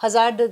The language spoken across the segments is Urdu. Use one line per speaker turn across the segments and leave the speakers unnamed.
1000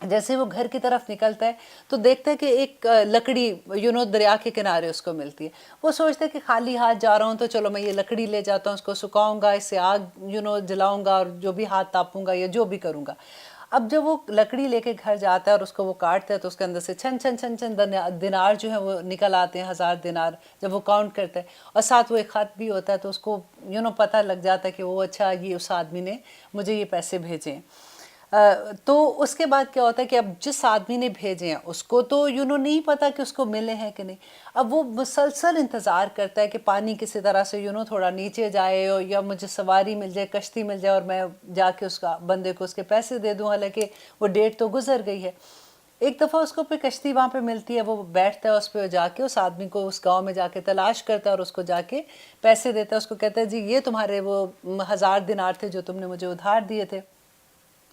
جیسے وہ گھر کی طرف نکلتا ہے تو دیکھتا ہے کہ ایک لکڑی دریا کے کنارے اس کو ملتی ہے. وہ سوچتا ہے کہ خالی ہاتھ جا رہا ہوں تو چلو میں یہ لکڑی لے جاتا ہوں، اس کو سکھاؤں گا، اس سے آگ جلاؤں گا اور جو بھی ہاتھ تاپوں گا یا جو بھی کروں گا. اب جب وہ لکڑی لے کے گھر جاتا ہے اور اس کو وہ کاٹتا ہے تو اس کے اندر سے چھن چھن چھن چھن دینار جو ہیں وہ نکل آتے ہیں، 1000 دینار جب وہ کاؤنٹ کرتا ہے. اور ساتھ وہ ایک خط بھی ہوتا ہے تو اس کو پتہ لگ جاتا ہے کہ وہ اچھا یہ اس آدمی نے مجھے یہ پیسے بھیجے ہیں. تو اس کے بعد کیا ہوتا ہے کہ اب جس آدمی نے بھیجے ہیں اس کو تو نہیں پتا کہ اس کو ملے ہیں کہ نہیں. اب وہ مسلسل انتظار کرتا ہے کہ پانی کسی طرح سے تھوڑا نیچے جائے یا مجھے سواری مل جائے، کشتی مل جائے اور میں جا کے اس کا بندے کو اس کے پیسے دے دوں، حالانکہ وہ ڈیٹ تو گزر گئی ہے. ایک دفعہ اس کو پہ کشتی وہاں پہ ملتی ہے، وہ بیٹھتا ہے اس پہ، جا کے اس آدمی کو اس گاؤں میں جا کے تلاش کرتا ہے اور اس کو جا کے پیسے دیتا ہے. اس کو کہتا ہے جی یہ تمہارے وہ 1000 دینار تھے جو تم نے مجھے ادھار دیے تھے.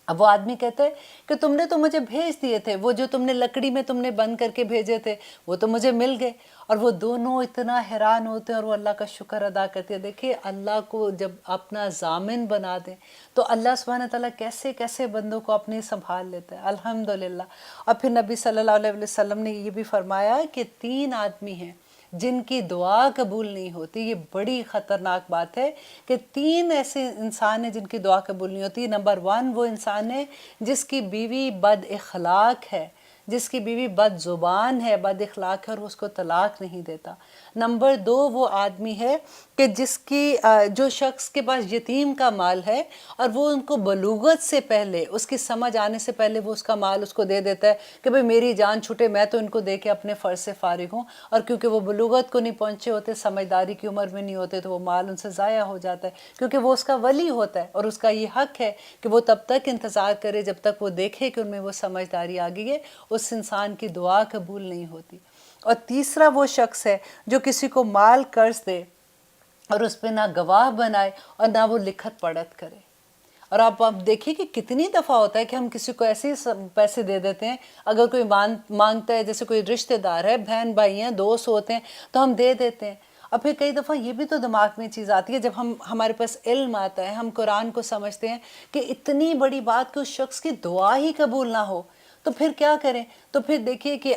اب وہ آدمی کہتا ہے کہ تم نے تو مجھے بھیج دیے تھے، وہ جو تم نے لکڑی میں تم نے بند کر کے بھیجے تھے وہ تو مجھے مل گئے. اور وہ دونوں اتنا حیران ہوتے ہیں اور وہ اللہ کا شکر ادا کرتے ہیں. دیکھیں اللہ کو جب اپنا ضامن بنا دیں تو اللہ سبحانہ تعالیٰ کیسے کیسے بندوں کو اپنے سنبھال لیتا ہے، الحمدللہ. اور پھر نبی صلی اللہ علیہ وسلم نے یہ بھی فرمایا کہ 3 آدمی ہیں جن کی دعا قبول نہیں ہوتی. یہ بڑی خطرناک بات ہے کہ 3 ایسے انسان ہیں جن کی دعا قبول نہیں ہوتی. نمبر 1 وہ انسان ہے جس کی بیوی بد اخلاق ہے، جس کی بیوی بد زبان ہے، بد اخلاق ہے اور اس کو طلاق نہیں دیتا. نمبر 2 وہ آدمی ہے کہ جس کی جو شخص کے پاس یتیم کا مال ہے اور وہ ان کو بلوغت سے پہلے، اس کی سمجھ آنے سے پہلے وہ اس کا مال اس کو دے دیتا ہے کہ بھئی میری جان چھوٹے میں تو ان کو دے کے اپنے فرض سے فارغ ہوں. اور کیونکہ وہ بلوغت کو نہیں پہنچے ہوتے، سمجھداری کی عمر میں نہیں ہوتے، تو وہ مال ان سے ضائع ہو جاتا ہے کیونکہ وہ اس کا ولی ہوتا ہے اور اس کا یہ حق ہے کہ وہ تب تک انتظار کرے جب تک وہ دیکھے کہ ان میں وہ سمجھداری آ گئی ہے. اس انسان کی دعا قبول نہیں ہوتی. اور تیسرا وہ شخص ہے جو کسی کو مال قرض دے اور اس پہ نہ گواہ بنائے اور نہ وہ لکھت پڑھت کرے. اور آپ دیکھیں کہ کتنی دفعہ ہوتا ہے کہ ہم کسی کو ایسے پیسے دے دیتے ہیں، اگر کوئی مانگتا ہے، جیسے کوئی رشتہ دار ہے، بہن بھائی ہیں، دوست ہوتے ہیں تو ہم دے دیتے ہیں. اور پھر کئی دفعہ یہ بھی تو دماغ میں چیز آتی ہے جب ہمارے پاس علم آتا ہے، ہم قرآن کو سمجھتے ہیں کہ اتنی بڑی بات کہ اس شخص کی دعا ہی قبول نہ ہو تو پھر کیا کریں. تو پھر دیکھیے کہ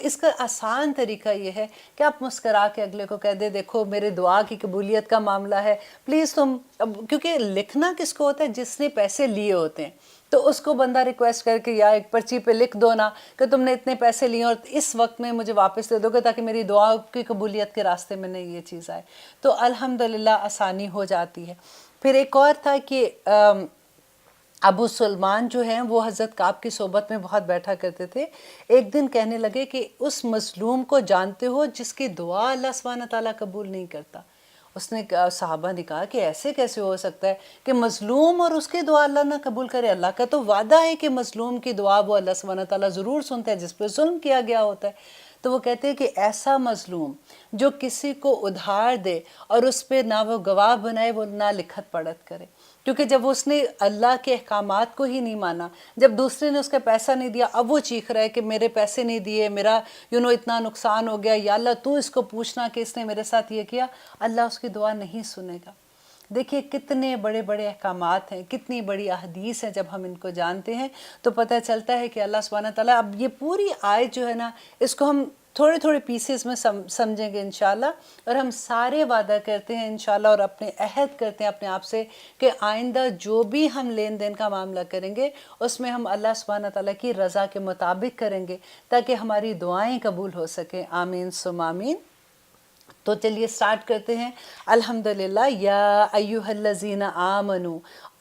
اس کا آسان طریقہ یہ ہے کہ آپ مسکرا کے اگلے کو کہہ دیں دیکھو میرے دعا کی قبولیت کا معاملہ ہے، پلیز تم، کیونکہ لکھنا کس کو ہوتا ہے؟ جس نے پیسے لیے ہوتے ہیں. تو اس کو بندہ ریکویسٹ کر کے یا ایک پرچی پہ لکھ دو نا کہ تم نے اتنے پیسے لیے اور اس وقت میں مجھے واپس دے دو گے تاکہ میری دعا کی قبولیت کے راستے میں نہیں یہ چیز آئے. تو الحمدللہ آسانی ہو جاتی ہے. پھر ایک اور تھا کہ ابو سلمان جو ہیں وہ حضرت کعب کی صحبت میں بہت بیٹھا کرتے تھے. ایک دن کہنے لگے کہ اس مظلوم کو جانتے ہو جس کی دعا اللہ سبحانہ تعالیٰ قبول نہیں کرتا؟ اس نے صحابہ نے کہا کہ ایسے کیسے ہو سکتا ہے کہ مظلوم اور اس کی دعا اللہ نہ قبول کرے؟ اللہ کا تو وعدہ ہے کہ مظلوم کی دعا وہ اللہ سبحانہ تعالیٰ ضرور سنتا ہے جس پہ ظلم کیا گیا ہوتا ہے. تو وہ کہتے ہیں کہ ایسا مظلوم جو کسی کو ادھار دے اور اس پہ نہ وہ گواہ بنائے، وہ نہ لکھت پڑھت کرے. کیونکہ جب اس نے اللہ کے احکامات کو ہی نہیں مانا، جب دوسرے نے اس کا پیسہ نہیں دیا، اب وہ چیخ رہا ہے کہ میرے پیسے نہیں دیے، میرا اتنا نقصان ہو گیا، یا اللہ تو اس کو پوچھنا کہ اس نے میرے ساتھ یہ کیا. اللہ اس کی دعا نہیں سنے گا. دیکھیے کتنے بڑے بڑے احکامات ہیں، کتنی بڑی احادیث ہیں. جب ہم ان کو جانتے ہیں تو پتہ چلتا ہے کہ اللہ سبحانہ تعالیٰ، اب یہ پوری آیت جو ہے نا، اس کو ہم تھوڑے تھوڑے پیسز میں سمجھیں گے انشاءاللہ. اور ہم سارے وعدہ کرتے ہیں انشاءاللہ اور اپنے عہد کرتے ہیں اپنے آپ سے کہ آئندہ جو بھی ہم لین دین کا معاملہ کریں گے اس میں ہم اللہ سبحانہ تعالیٰ کی رضا کے مطابق کریں گے تاکہ ہماری دعائیں قبول ہو سکیں. آمین ثم آمین. تو چلیے سٹارٹ کرتے ہیں. الحمدللہ. یا ایہا الذین آمنو،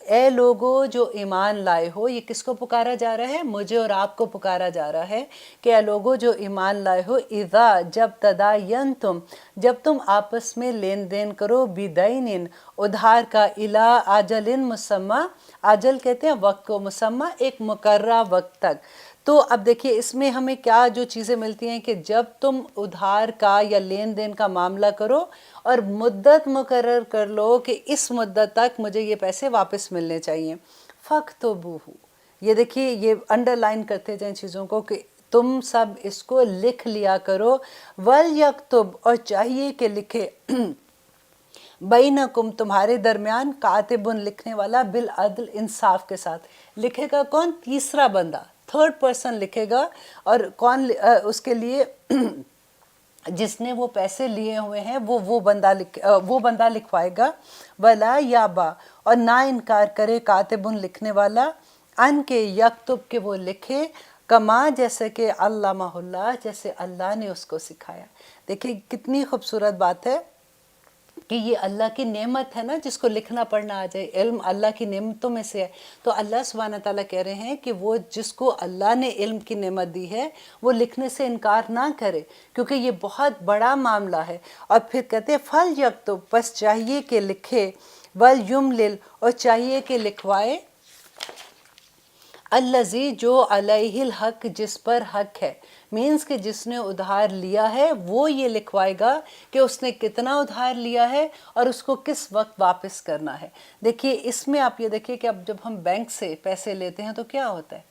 اے لوگو جو ایمان لائے ہو. یہ کس کو پکارا جا رہا ہے؟ مجھے اور آپ کو پکارا جا رہا ہے کہ اے لوگو جو ایمان لائے ہو، اذا جب تداینتم، جب تم آپس میں لین دین کرو، بدین ادھار کا، الی اجل مسمی، اجل کہتے ہیں وقت کو، مسمی ایک مقررہ وقت تک. تو اب دیکھیے اس میں ہمیں کیا جو چیزیں ملتی ہیں کہ جب تم ادھار کا یا لین دین کا معاملہ کرو اور مدت مقرر کر لو کہ اس مدت تک مجھے یہ پیسے واپس ملنے چاہیے. فَاكْتُبُوهُ، یہ دیکھیے یہ انڈر لائن کرتے جائیں چیزوں کو کہ تم سب اس کو لکھ لیا کرو. وَلْيَكْتُبْ، اور چاہیے کہ لکھے، بینکم تمہارے درمیان، کاتب لکھنے والا، بالعدل انصاف کے ساتھ. لکھے گا کون؟ تیسرا بندہ. تھرڈ پرسن لکھے گا، اور کون اس کے لیے جس نے وہ پیسے لیے ہوئے ہیں وہ بندہ لکھوائے گا. ولا یابا، اور نہ انکار کرے کاتب لکھنے والا، ان کے یکتب کہ وہ لکھے، کما جیسے کہ علامہ اللہ جیسے اللہ نے اس کو سکھایا. دیکھیں کتنی خوبصورت بات ہے کہ یہ اللہ کی نعمت ہے نا جس کو لکھنا پڑھنا آ جائے. علم اللہ کی نعمتوں میں سے ہے. تو اللہ سبحانہ تعالیٰ کہہ رہے ہیں کہ وہ جس کو اللہ نے علم کی نعمت دی ہے وہ لکھنے سے انکار نہ کرے، کیونکہ یہ بہت بڑا معاملہ ہے. اور پھر کہتے ہیں فل یکتب، بس چاہیے کہ لکھے، ولیملل، اور چاہیے کہ لکھوائے، الذی جو علیہ الحق جس پر حق ہے. مینس کہ جس نے ادھار لیا ہے وہ یہ لکھوائے گا کہ اس نے کتنا ادھار لیا ہے اور اس کو کس وقت واپس کرنا ہے. دیکھیے اس میں آپ یہ دیکھیے کہ اب جب ہم بینک سے پیسے لیتے ہیں تو کیا ہوتا ہے،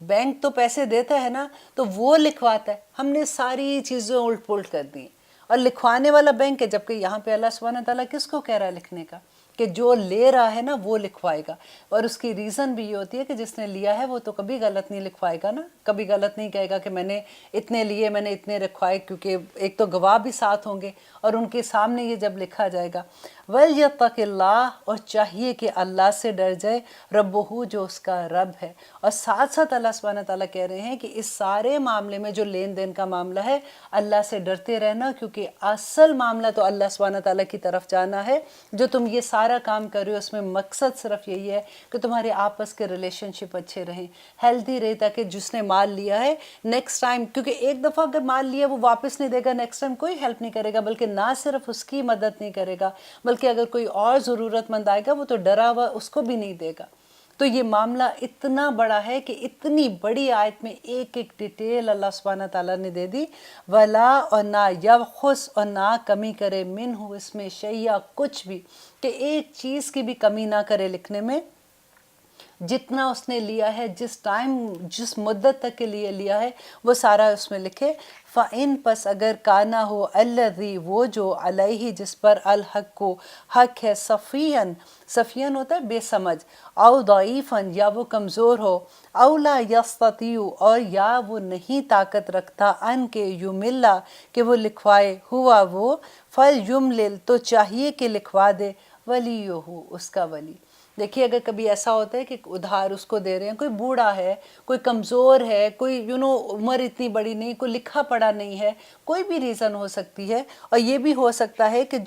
بینک تو پیسے دیتا ہے نا، تو وہ لکھواتا ہے. ہم نے ساری چیزیں الٹ پلٹ کر دی اور لکھوانے والا بینک ہے، جبکہ یہاں پہ اللہ سبحانہ تعالیٰ کس کو کہہ رہا ہے لکھنے کا، کہ جو لے رہا ہے نا وہ لکھوائے گا. اور اس کی ریزن بھی یہ ہوتی ہے کہ جس نے لیا ہے وہ تو کبھی غلط نہیں لکھوائے گا نا، کبھی غلط نہیں کہے گا کہ میں نے اتنے لیے، میں نے اتنے رکھوائے، کیونکہ ایک تو گواہ بھی ساتھ ہوں گے اور ان کے سامنے یہ جب لکھا جائے گا. وَلْيَتَّقِ اللَّهَ، اور چاہیے کہ اللہ سے ڈر جائے، ربہ جو اس کا رب ہے. اور ساتھ ساتھ اللہ سبحانہ تعالیٰ کہہ رہے ہیں کہ اس سارے معاملے میں جو لین دین کا معاملہ ہے اللہ سے ڈرتے رہنا، کیونکہ اصل معاملہ تو اللہ سبحانہ تعالیٰ کی طرف جانا ہے. جو تم یہ سارا کام کر رہے ہو اس میں مقصد صرف یہی ہے کہ تمہارے آپس کے ریلیشن شپ اچھے رہیں، ہیلدی رہے، تاکہ جس نے مال لیا ہے نیکسٹ ٹائم، کیونکہ ایک دفعہ اگر مال لیا وہ واپس نہیں دے گا، نیکسٹ ٹائم کوئی ہیلپ نہیں کرے گا، بلکہ نہ صرف اس کی مدد نہیں کرے گا بلکہ اگر کوئی اور ضرورت مند آئے گا وہ تو ڈرا ہوا اس کو بھی نہیں دے گا. تو یہ معاملہ اتنا بڑا ہے کہ اتنی بڑی آیت میں ایک ایک ڈیٹیل اللہ سبحانہ تعالیٰ نے دے دی. ولا، اور نہ یبخس، اور نہ کمی کرے، منہ اس میں شیء، کچھ بھی، کہ ایک چیز کی بھی کمی نہ کرے لکھنے میں. جتنا اس نے لیا ہے، جس ٹائم، جس مدت تک کے لیے لیا ہے وہ سارا اس میں لکھے. فَإِن، پس اگر کانا ہو، الذی وہ جو، علیہ جس پر، الحق کو حق ہے، صفیاً، صفیاً ہوتا ہے بے سمجھ، او ضعیفاً یا وہ کمزور ہو، او لا یستطیع اور یا وہ نہیں طاقت رکھتا، ان کے یملا کہ وہ لکھوائے، ہوا وہ، فلیملل تو چاہیے کہ لکھوا دے، ولیہ اس کا ولی. دیکھیے اگر کبھی ایسا ہوتا ہے کہ ادھار اس کو دے رہے ہیں، کوئی بوڑھا ہے، کوئی کمزور ہے، کوئی عمر اتنی بڑی نہیں، کوئی لکھا پڑھا نہیں ہے، کوئی بھی ریزن ہو سکتی ہے. اور یہ بھی ہو سکتا ہے کہ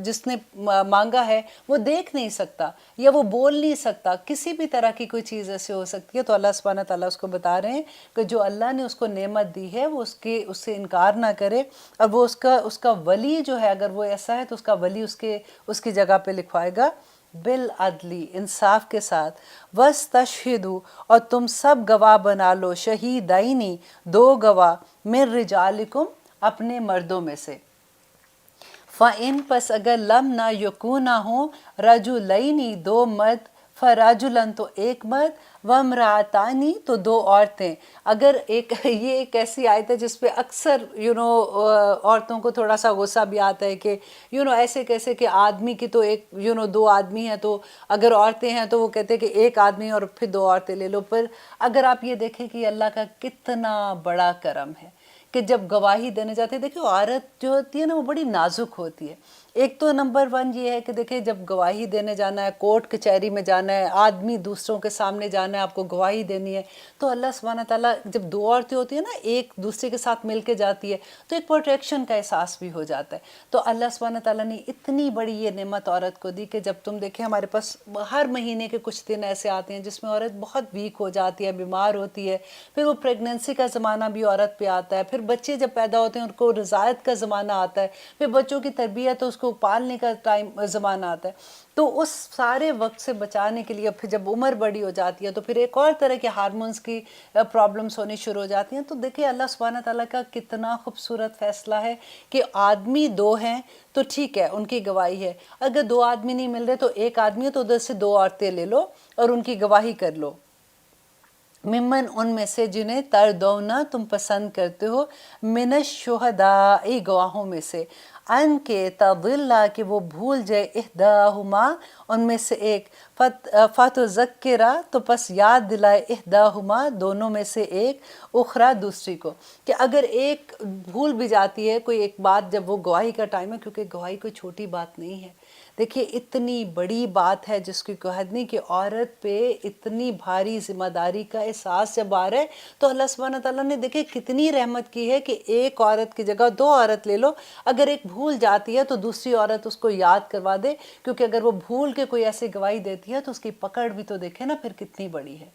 جس نے مانگا ہے وہ دیکھ نہیں سکتا یا وہ بول نہیں سکتا، کسی بھی طرح کی کوئی چیز ایسے ہو سکتی ہے. تو اللہ سبحانہ تعالیٰ اس کو بتا رہے ہیں کہ جو اللہ نے اس کو نعمت دی ہے وہ اس سے انکار نہ کرے، اور وہ اس کا ولی جو ہے، اگر وہ ایسا ہے تو اس کا ولی اس کی جگہ پہ لکھوائے گا. بالعدلی، انصاف کے ساتھ. وَاسْتَشْهِدُوا اور تم سب گواہ بنا لو، شہیدینی دو گواہ، من رجالکم اپنے مردوں میں سے. فَإِن پس اگر لم نہ یکونا ہوں، رجلینی دو مرد، فرجلن تو ایک مرد، وامرأتانی تو دو عورتیں. اگر یہ ایک ایسی آیت ہے جس پہ اکثر عورتوں کو تھوڑا سا غصہ بھی آتا ہے کہ ایسے کیسے کہ آدمی کی تو ایک دو آدمی ہیں، تو اگر عورتیں ہیں تو وہ کہتے ہیں کہ ایک آدمی اور پھر دو عورتیں لے لو. پر اگر آپ یہ دیکھیں کہ اللہ کا کتنا بڑا کرم ہے کہ جب گواہی دینے جاتے ہیں، دیکھیں عورت جو ہوتی ہے نا وہ بڑی نازک ہوتی ہے. ایک تو نمبر 1 یہ ہے کہ دیکھیں جب گواہی دینے جانا ہے، کورٹ کچہری میں جانا ہے، آدمی دوسروں کے سامنے جانا ہے، آپ کو گواہی دینی ہے، تو اللہ سبحانہ تعالیٰ جب دو عورتیں ہوتی ہیں نا ایک دوسرے کے ساتھ مل کے جاتی ہے تو ایک پروٹیکشن کا احساس بھی ہو جاتا ہے. تو اللہ سبحانہ تعالیٰ نے اتنی بڑی یہ نعمت عورت کو دی کہ جب تم دیکھیں ہمارے پاس ہر مہینے کے کچھ دن ایسے آتے ہیں جس میں عورت بہت ویک ہو جاتی ہے، بیمار ہوتی ہے، پھر وہ پریگننسی کا زمانہ بھی عورت پہ آتا ہے، پھر بچے جب پیدا ہوتے ہیں ان کو رضاعت کا زمانہ آتا ہے، پھر بچوں کی تربیت اس کو پالنے کا زمانہ آتا ہے. تو اس سارے وقت سے بچانے کے لیے پھر جب عمر بڑی ہو جاتی ہے تو پھر ایک اور طرح کے ہارمونز کی پرابلمز ہونی شروع ہو جاتی ہیں. تو دیکھیں اللہ سبحانہ تعالیٰ کا کتنا خوبصورت فیصلہ ہے کہ آدمی دو ہیں تو ٹھیک ہے ان کی گواہی ہے، اگر دو آدمی نہیں مل رہے تو ایک آدمی ہے تو ادھر سے دو عورتیں لے لو اور ان کی گواہی کر لو. ممن ان میں سے جنہیں تردونا تم پسند کرتے ہو، من الشہداء گواہوں میں سے، ان کے تضل کہ وہ بھول جائے، احداہما ان میں سے ایک، فتذکرہ تو پس یاد دلائے احداہما دونوں میں سے ایک اخرى دوسری کو، کہ اگر ایک بھول بھی جاتی ہے کوئی ایک بات جب وہ گواہی کا ٹائم ہے، کیونکہ گواہی کوئی چھوٹی بات نہیں ہے. دیکھیے اتنی بڑی بات ہے جس کی کوئی حد نہیں، کہ عورت پہ اتنی بھاری ذمہ داری کا احساس جب آ رہا ہے تو اللہ سبحانہ تعالیٰ نے دیکھیں کتنی رحمت کی ہے کہ ایک عورت کی جگہ دو عورت لے لو، اگر ایک بھول جاتی ہے تو دوسری عورت اس کو یاد کروا دے، کیونکہ اگر وہ بھول کے کوئی ایسی گواہی دیتی ہے تو اس کی پکڑ بھی تو دیکھیں نا پھر کتنی بڑی ہے.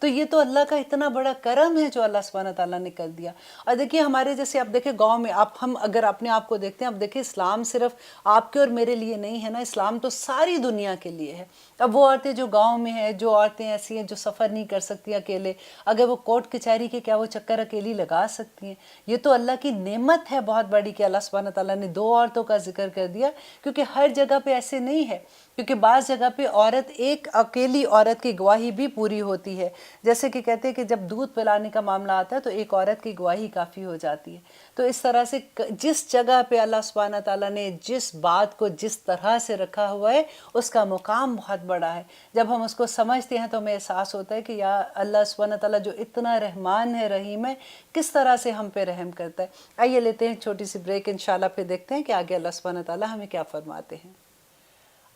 تو یہ تو اللہ کا اتنا بڑا کرم ہے جو اللہ سبحانہ تعالیٰ نے کر دیا. اور دیکھیے ہمارے جیسے آپ دیکھیں گاؤں میں ہم اگر اپنے آپ کو دیکھتے ہیں، اب دیکھیں اسلام صرف آپ کے اور میرے لیے نہیں ہے نا، اسلام تو ساری دنیا کے لیے ہے. اب وہ عورتیں جو گاؤں میں ہیں، جو عورتیں ایسی ہیں جو سفر نہیں کر سکتی اکیلے، اگر وہ کورٹ کچہری کے کیا وہ چکر اکیلی لگا سکتی ہیں؟ یہ تو اللہ کی نعمت ہے بہت بڑی کہ اللہ سبحانہ تعالیٰ نے دو عورتوں کا ذکر کر دیا، کیونکہ ہر جگہ پہ ایسے نہیں ہے. کیونکہ بعض جگہ پہ عورت ایک اکیلی عورت کی گواہی بھی پوری ہوتی ہے، جیسے کہ کہتے ہیں کہ جب دودھ پلانے کا معاملہ آتا ہے تو ایک عورت کی گواہی کافی ہو جاتی ہے. تو اس طرح سے جس جگہ پہ اللہ سبحانہ تعالیٰ نے جس بات کو جس طرح سے رکھا ہوا ہے اس کا مقام بہت بڑا ہے. جب ہم اس کو سمجھتے ہیں تو ہمیں احساس ہوتا ہے کہ یا اللہ سبحانہ تعالیٰ جو اتنا رحمان ہے، رحیم ہے، کس طرح سے ہم پہ رحم کرتا ہے. آئیے لیتے ہیں چھوٹی سی بریک، انشاءاللہ پھر دیکھتے ہیں کہ آگے اللہ سبحانہ تعالیٰ ہمیں کیا فرماتے ہیں.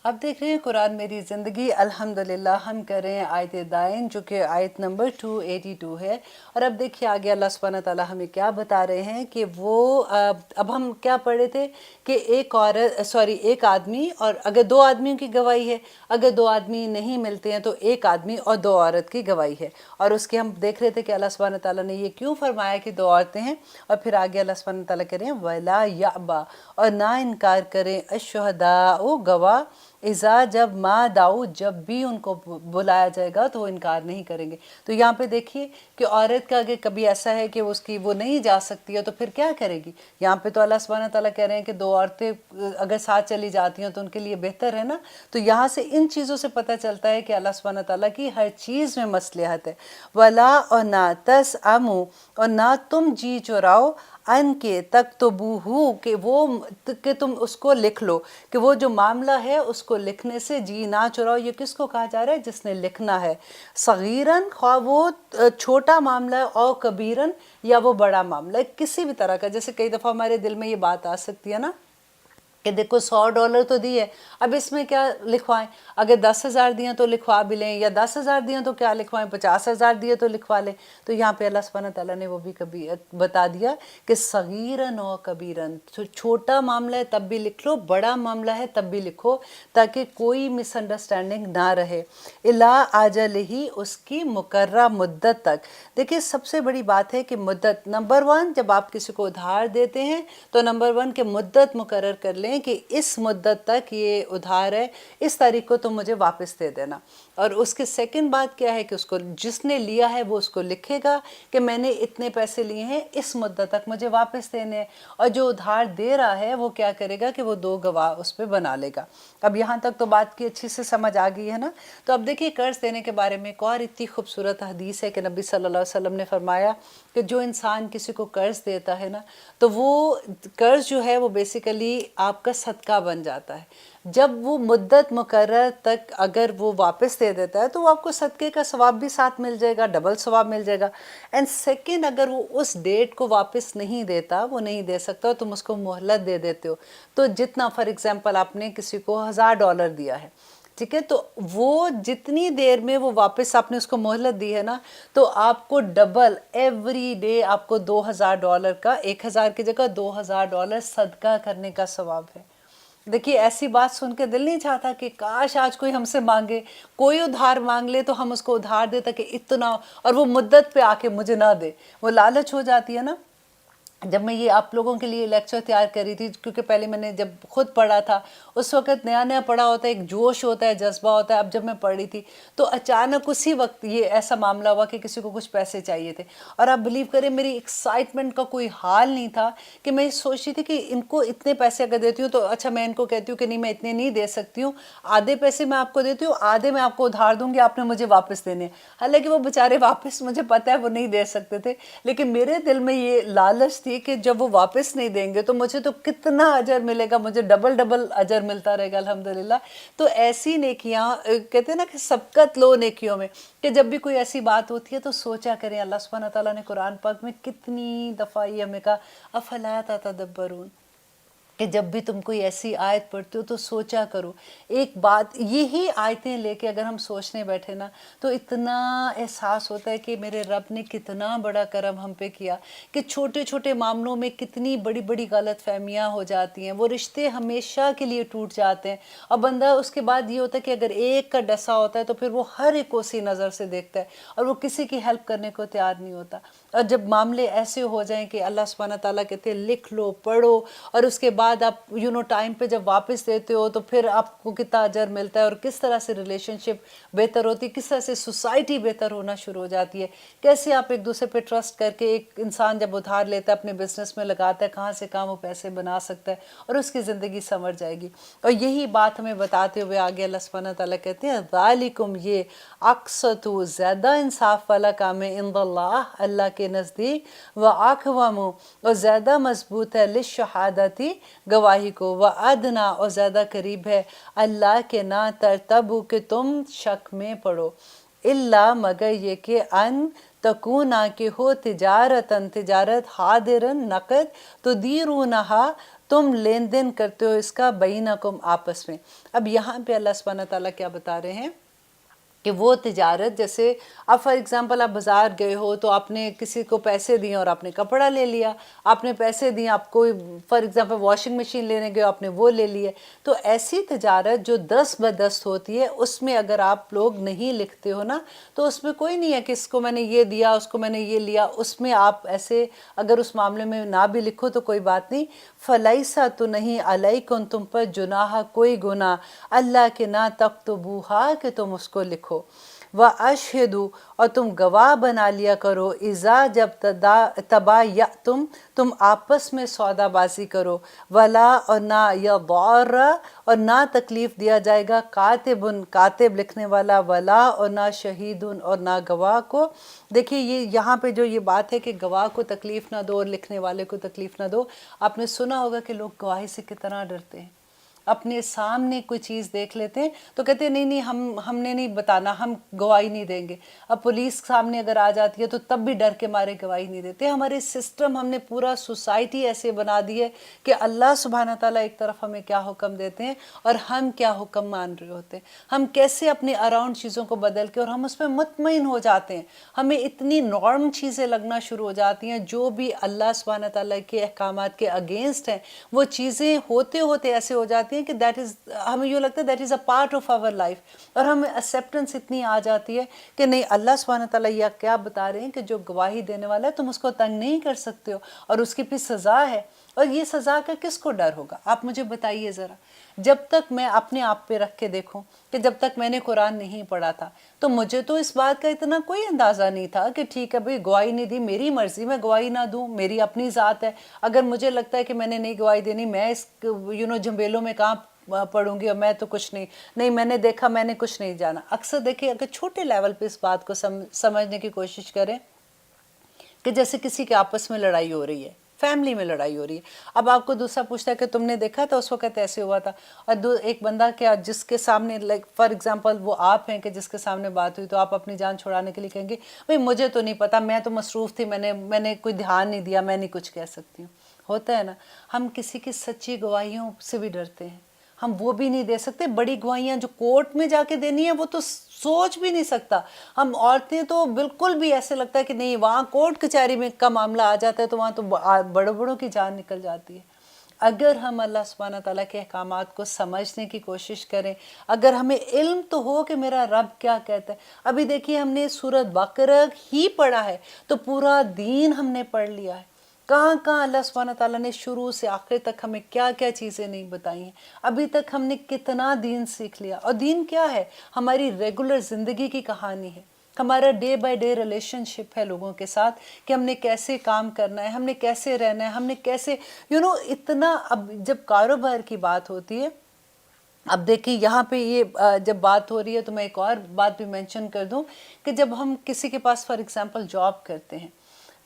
اب دیکھ رہے ہیں قرآن میری زندگی، الحمدللہ ہم کر رہے ہیں آیت دائن جو کہ آیت نمبر 282 ہے. اور اب دیکھیے آگے اللہ سبحانہ تعالیٰ ہمیں کیا بتا رہے ہیں کہ وہ اب ہم کیا پڑھے تھے کہ ایک آدمی، اور اگر دو آدمیوں کی گواہی ہے، اگر دو آدمی نہیں ملتے ہیں تو ایک آدمی اور دو عورت کی گواہی ہے. اور اس کے ہم دیکھ رہے تھے کہ اللہ سبحانہ تعالیٰ نے یہ کیوں فرمایا کہ دو عورتیں ہیں. اور پھر آگے اللہ سبحانہ تعالیٰ کہہ رہے ہیں وَلَا يَأْبَى، اور نہ انکار کریں الشہداء گواہ، اذا جب ما دعوا جب بھی ان کو بلایا جائے گا تو وہ انکار نہیں کریں گے. تو یہاں پہ دیکھیے کہ عورت کا اگر کبھی ایسا ہے کہ وہ نہیں جا سکتی ہے تو پھر کیا کرے گی. یہاں پہ تو اللہ سبحانہ تعالیٰ کہہ رہے ہیں کہ دو عورتیں اگر ساتھ چلی جاتی ہیں تو ان کے لیے بہتر ہے نا. تو یہاں سے ان چیزوں سے پتہ چلتا ہے کہ اللہ سبحانہ تعالیٰ کی ہر چیز میں مصلحت ہے. ولا اور نہ تسعموا، اور نہ تم جی چراؤ ان کے تکتبوہ، کہ تم اس کو لکھ لو، کہ وہ جو معاملہ ہے اس کو لکھنے سے جی نہ چراؤ. یہ کس کو کہا جا رہا ہے؟ جس نے لکھنا ہے. صغیراً، خواہ وہ چھوٹا معاملہ ہے، اور کبیراً، یا وہ بڑا معاملہ ہے، کسی بھی طرح کا. جیسے کئی دفعہ ہمارے دل میں یہ بات آ سکتی ہے نا کہ دیکھو $100 تو دی ہے، اب اس میں کیا لکھوائیں؟ اگر 10,000 دیاں تو لکھوا بھی لیں، یا 10,000 دیاں تو کیا لکھوائیں، 50,000 دیے تو لکھوا لیں. تو یہاں پہ اللہ سبحانہ تعالیٰ نے وہ بھی کبھی بتا دیا کہ صغیراً و کبیراً، چھوٹا معاملہ ہے تب بھی لکھ لو، بڑا معاملہ ہے تب بھی لکھو، تاکہ کوئی مس انڈرسٹینڈنگ نہ رہے. الا اجلہ، اس کی مقررہ مدت تک. دیکھیں سب سے بڑی بات ہے کہ مدت، نمبر 1 جب آپ کسی کو ادھار دیتے ہیں تو نمبر 1 کہ مدت مقرر کر لیں کہ اس مدت تک یہ ادھار ہے، اس تاریخ کو تم مجھے واپس دے دینا. اور اس کے سیکنڈ بات کیا ہے کہ اس کو جس نے لیا ہے وہ اس کو لکھے گا کہ میں نے اتنے پیسے لیے ہیں، اس مدت تک مجھے واپس دینے ہیں. اور جو ادھار دے رہا ہے وہ کیا کرے گا کہ وہ 2 گواہ اس پہ بنا لے گا. اب یہاں تک تو بات کی اچھی سے سمجھ آ گئی ہے نا. تو اب دیکھیے قرض دینے کے بارے میں ایک اور اتنی خوبصورت حدیث ہے کہ نبی صلی اللہ علیہ وسلم نے فرمایا کہ جو انسان کسی کو قرض دیتا ہے نا تو وہ قرض جو ہے وہ بیسیکلی آپ کا صدقہ بن جاتا ہے. جب وہ مدت مقرر تک اگر وہ واپس دے دیتا ہے تو وہ آپ کو صدقے کا ثواب بھی ساتھ مل جائے گا، ڈبل ثواب مل جائے گا. اینڈ سیکنڈ، اگر وہ اس ڈیٹ کو واپس نہیں دیتا، وہ نہیں دے سکتا، تم اس کو مہلت دے دیتے ہو. تو جتنا فار ایگزامپل آپ نے کسی کو $1,000 دیا ہے، ٹھیک ہے، تو وہ جتنی دیر میں وہ واپس آپ نے اس کو مہلت دی ہے نا تو آپ کو ڈبل ایوری ڈے آپ کو $2,000 کا، 1,000 کی جگہ $2,000 صدقہ کرنے کا ثواب ہے. دیکھیے ایسی بات سن کے دل نہیں چاہتا کہ کاش آج کوئی ہم سے مانگے، کوئی ادھار مانگ لے تو ہم اس کو ادھار دیتا کہ اتنا، اور وہ مدت پہ آ کے مجھے نہ دے. وہ لالچ ہو جاتی ہے نا. جب میں یہ آپ لوگوں کے لیے لیکچر تیار کر رہی تھی، کیونکہ پہلے میں نے جب خود پڑھا تھا اس وقت نیا نیا پڑھا ہوتا ہے، ایک جوش ہوتا ہے، جذبہ ہوتا ہے. اب جب میں پڑھ رہی تھی تو اچانک اسی وقت یہ ایسا معاملہ ہوا کہ کسی کو کچھ پیسے چاہیے تھے، اور آپ بلیو کریں میری ایکسائٹمنٹ کا کوئی حال نہیں تھا کہ میں سوچ رہی تھی کہ ان کو اتنے پیسے اگر دیتی ہوں تو اچھا میں ان کو کہتی ہوں کہ نہیں میں اتنے نہیں دے سکتی ہوں، آدھے پیسے میں آپ کو دیتی ہوں، آدھے میں آپ کو ادھار دوں گی، آپ نے مجھے واپس دینے. حالانکہ وہ بیچارے واپس مجھے پتہ ہے وہ نہیں دے سکتے تھے، لیکن میرے دل میں یہ لالچ تھی تھی کہ جب وہ واپس نہیں دیں گے تو مجھے تو کتنا اجر ملے گا، مجھے ڈبل ڈبل اجر ملتا رہے گا الحمدللہ۔ تو ایسی نیکیاں کہتے ہیں نا کہ سبقت لو نیکیوں میں، کہ جب بھی کوئی ایسی بات ہوتی ہے تو سوچا کریں۔ اللہ سبحانہ تعالیٰ نے قرآن پاک میں کتنی دفعہ یہ ہمیں کہا افلا تتدبرون، کہ جب بھی تم کوئی ایسی آیت پڑھتے ہو تو سوچا کرو۔ ایک بات، یہی آیتیں لے کے اگر ہم سوچنے بیٹھے نا تو اتنا احساس ہوتا ہے کہ میرے رب نے کتنا بڑا کرم ہم پہ کیا، کہ چھوٹے چھوٹے معاملوں میں کتنی بڑی بڑی غلط فہمیاں ہو جاتی ہیں، وہ رشتے ہمیشہ کے لیے ٹوٹ جاتے ہیں، اور بندہ اس کے بعد یہ ہوتا ہے کہ اگر ایک کا ڈسا ہوتا ہے تو پھر وہ ہر ایک کو اسی نظر سے دیکھتا ہے اور وہ کسی کی ہیلپ کرنے کو تیار نہیں ہوتا۔ اور جب معاملے ایسے ہو جائیں کہ اللہ سبحانہ تعالیٰ کہتے ہیں لکھ لو، پڑھو، اور اس کے بعد آپ ٹائم پہ جب واپس دیتے ہو تو پھر آپ کو کتنا اجر ملتا ہے، اور کس طرح سے ریلیشن شپ بہتر ہوتی ہے، کس طرح سے سوسائٹی بہتر ہونا شروع ہو جاتی ہے، کیسے آپ ایک دوسرے پہ ٹرسٹ کر کے، ایک انسان جب ادھار لیتا ہے اپنے بزنس میں لگاتا ہے، کہاں سے کہاں وہ پیسے بنا سکتا ہے اور اس کی زندگی سنور جائے گی۔ اور یہی بات ہمیں بتاتے ہوئے آگے اللہ سبحانہ تعالیٰ کہتے ہیں ذالکم، یہ اقسط، زیادہ انصاف والا کام ہے، عند اللہ، اللہ کے نزدیک، وَأَقْوَمُ، اور زیادہ مضبوط ہے، للشہادتی، گواہی کو، وَأَدْنَا، اور زیادہ قریب ہے، اللہ کے نہ ترتبو، کہ تم شک میں پڑو، اللہ، مگر یہ کہ ان تکونا، کہ ہو تجارتاً، تجارت، حاضراً، نقد، تدیرونہا، تم لین دین کرتے ہو اس کا، بینکم، آپس میں۔ اب یہاں پہ اللہ سبحانہ تعالیٰ کیا بتا رہے ہیں کہ وہ تجارت، جیسے اب فار ایگزامپل آپ بازار گئے ہو تو آپ نے کسی کو پیسے دیے اور آپ نے کپڑا لے لیا، آپ نے پیسے دیے، آپ کو فار ایگزامپل واشنگ مشین لینے گئے، آپ نے وہ لے لیے۔ تو ایسی تجارت جو دست بدست ہوتی ہے، اس میں اگر آپ لوگ نہیں لکھتے ہو نا تو اس میں کوئی نہیں ہے کہ اس کو میں نے یہ دیا، اس کو میں نے یہ لیا، اس میں آپ ایسے اگر اس معاملے میں نہ بھی لکھو تو کوئی بات نہیں۔ فلیسا، تو نہیں، علیکم، تم پر، جناح، کوئی گناہ، اللہ کے نہ تکتبوہا، کہ تم اس کو لکھو، وَأَشْهِدُوا، اور تم گواہ بنا لیا کرو، اذا، جب تبایعتم، تم آپس میں سودا بازی کرو، ولا، اور نہ، یضار، اور نہ تکلیف دیا جائے گا، کاتب لکھنے والا، ولا، اور نہ شہید، اور نہ گواہ کو۔ دیکھیے یہ یہاں پہ جو یہ بات ہے کہ گواہ کو تکلیف نہ دو اور لکھنے والے کو تکلیف نہ دو، آپ نے سنا ہوگا کہ لوگ گواہی سے کتنا ڈرتے ہیں، اپنے سامنے کوئی چیز دیکھ لیتے ہیں تو کہتے ہیں نہیں نہیں، ہم نے نہیں بتانا، ہم گواہی نہیں دیں گے۔ اب پولیس سامنے اگر آ جاتی ہے تو تب بھی ڈر کے مارے گواہی نہیں دیتے۔ ہمارے سسٹم، ہم نے پورا سوسائٹی ایسے بنا دی ہے کہ اللہ سبحانہ تعالیٰ ایک طرف ہمیں کیا حکم دیتے ہیں اور ہم کیا حکم مان رہے ہوتے ہیں، ہم کیسے اپنے اراؤنڈ چیزوں کو بدل کے، اور ہم اس پہ مطمئن ہو جاتے ہیں، ہمیں اتنی نارم چیزیں لگنا شروع ہو جاتی ہیں جو بھی اللہ سبحانہ تعالیٰ کے احکامات کے اگینسٹ ہیں، وہ چیزیں ہوتے ہوتے ایسے ہو جاتی ہیں کہ دیٹ از، ہمیں یوں لگتا ہے that is a part of our life, اور ہمیں ایکسیپٹنس اتنی آ جاتی ہے کہ نہیں، اللہ سبحانہ تعالیٰ یہ کیا بتا رہے ہیں کہ جو گواہی دینے والا ہے تم اس کو تنگ نہیں کر سکتے ہو، اور اس کی بھی سزا ہے۔ اور یہ سزا کا کس کو ڈر ہوگا؟ آپ مجھے بتائیے ذرا۔ جب تک میں اپنے آپ پہ رکھ کے دیکھوں کہ جب تک میں نے قرآن نہیں پڑھا تھا تو مجھے تو اس بات کا اتنا کوئی اندازہ نہیں تھا کہ ٹھیک ہے بھئی گواہی نہیں دی، میری مرضی، میں گواہی نہ دوں، میری اپنی ذات ہے، اگر مجھے لگتا ہے کہ میں نے نہیں گواہی دینی، میں اس جھنبیلوں میں کہاں پڑھوں گی، اور میں تو کچھ نہیں، میں نے دیکھا، میں نے کچھ نہیں جانا۔ اکثر دیکھیں، اگر چھوٹے لیول پہ اس بات کو سمجھنے کی کوشش کریں کہ جیسے کسی کے آپس میں لڑائی ہو رہی ہے، فیملی میں لڑائی ہو رہی ہے، اب آپ کو دوسرا پوچھتا ہے کہ تم نے دیکھا تھا اس وقت ایسے ہوا تھا، اور ایک بندہ کیا جس کے سامنے، لائک فار ایگزامپل وہ آپ ہیں کہ جس کے سامنے بات ہوئی تو آپ اپنی جان چھڑانے کے لیے کہیں گے بھئی مجھے تو نہیں پتا، میں تو مصروف تھی، میں نے کوئی دھیان نہیں دیا، میں نہیں کچھ کہہ سکتی ہوں۔ ہوتا ہے نا، ہم کسی کی سچی گواہیوں سے بھی ڈرتے ہیں، ہم وہ بھی نہیں دے سکتے، بڑی گواہیاں جو کورٹ میں جا کے دینی ہیں وہ تو سوچ بھی نہیں سکتا۔ ہم عورتیں تو بالکل بھی ایسے لگتا ہے کہ نہیں، وہاں کورٹ کچہری میں کا معاملہ آ جاتا ہے تو وہاں تو بڑوں بڑوں کی جان نکل جاتی ہے۔ اگر ہم اللہ سبحانہ تعالیٰ کے احکامات کو سمجھنے کی کوشش کریں، اگر ہمیں علم تو ہو کہ میرا رب کیا کہتا ہے۔ ابھی دیکھیے ہم نے سورۃ بقرہ ہی پڑھا ہے تو پورا دین ہم نے پڑھ لیا ہے، کہاں کہاں اللہ سبحانہ تعالیٰ نے شروع سے آخر تک ہمیں کیا کیا چیزیں نہیں بتائی ہیں، ابھی تک ہم نے کتنا دین سیکھ لیا۔ اور دین کیا ہے؟ ہماری ریگولر زندگی کی کہانی ہے، ہمارا ڈے بائی ڈے ریلیشن شپ ہے لوگوں کے ساتھ، کہ ہم نے کیسے کام کرنا ہے، ہم نے کیسے رہنا ہے، ہم نے کیسے اتنا۔ اب جب کاروبار کی بات ہوتی ہے، اب دیکھیں یہاں پہ یہ جب بات ہو رہی ہے تو میں ایک اور بات بھی مینشن کر دوں کہ جب ہم کسی کے پاس فار ایگزامپل جاب کرتے ہیں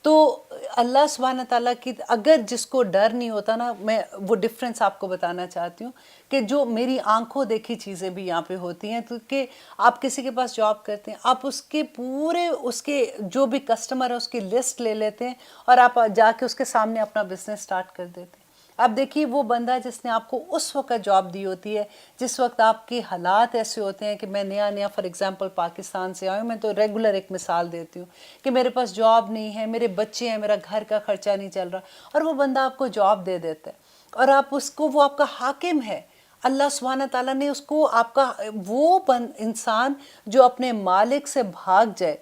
تو اللہ سبحانہ تعالیٰ کی اگر جس کو ڈر نہیں ہوتا نا، میں وہ ڈفرینس آپ کو بتانا چاہتی ہوں کہ جو میری آنکھوں دیکھی چیزیں بھی یہاں پہ ہوتی ہیں، تو کہ آپ کسی کے پاس جاب کرتے ہیں، آپ اس کے پورے اس کے جو بھی کسٹمر ہے اس کی لسٹ لے لیتے ہیں اور آپ جا کے اس کے سامنے اپنا بزنس سٹارٹ کر دیتے ہیں۔ اب دیکھیے وہ بندہ جس نے آپ کو اس وقت جاب دی ہوتی ہے جس وقت آپ کے حالات ایسے ہوتے ہیں کہ میں نیا فار ایگزامپل پاکستان سے آئی ہوں، میں تو ریگولر ایک مثال دیتی ہوں کہ میرے پاس جاب نہیں ہے، میرے بچے ہیں، میرا گھر کا خرچہ نہیں چل رہا، اور وہ بندہ آپ کو جاب دے دیتا ہے اور آپ اس کو، وہ آپ کا حاکم ہے۔ اللہ سبحانہ تعالیٰ نے اس کو آپ کا وہ انسان جو اپنے مالک سے بھاگ جائے،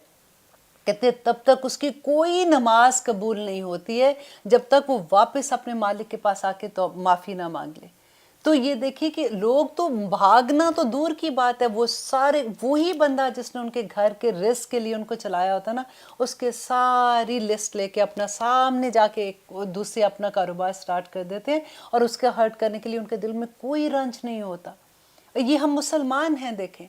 کہتے تب تک اس کی کوئی نماز قبول نہیں ہوتی ہے جب تک وہ واپس اپنے مالک کے پاس آ کے تو معافی نہ مانگ لے۔ تو یہ دیکھیے کہ لوگ تو بھاگنا تو دور کی بات ہے، وہ سارے وہی بندہ جس نے ان کے گھر کے رزق کے لیے ان کو چلایا ہوتا نا، اس کے ساری لسٹ لے کے اپنا سامنے جا کے دوسرے اپنا کاروبار سٹارٹ کر دیتے ہیں، اور اس کا ہرٹ کرنے کے لیے ان کے دل میں کوئی رنج نہیں ہوتا۔ یہ ہم مسلمان ہیں، دیکھیں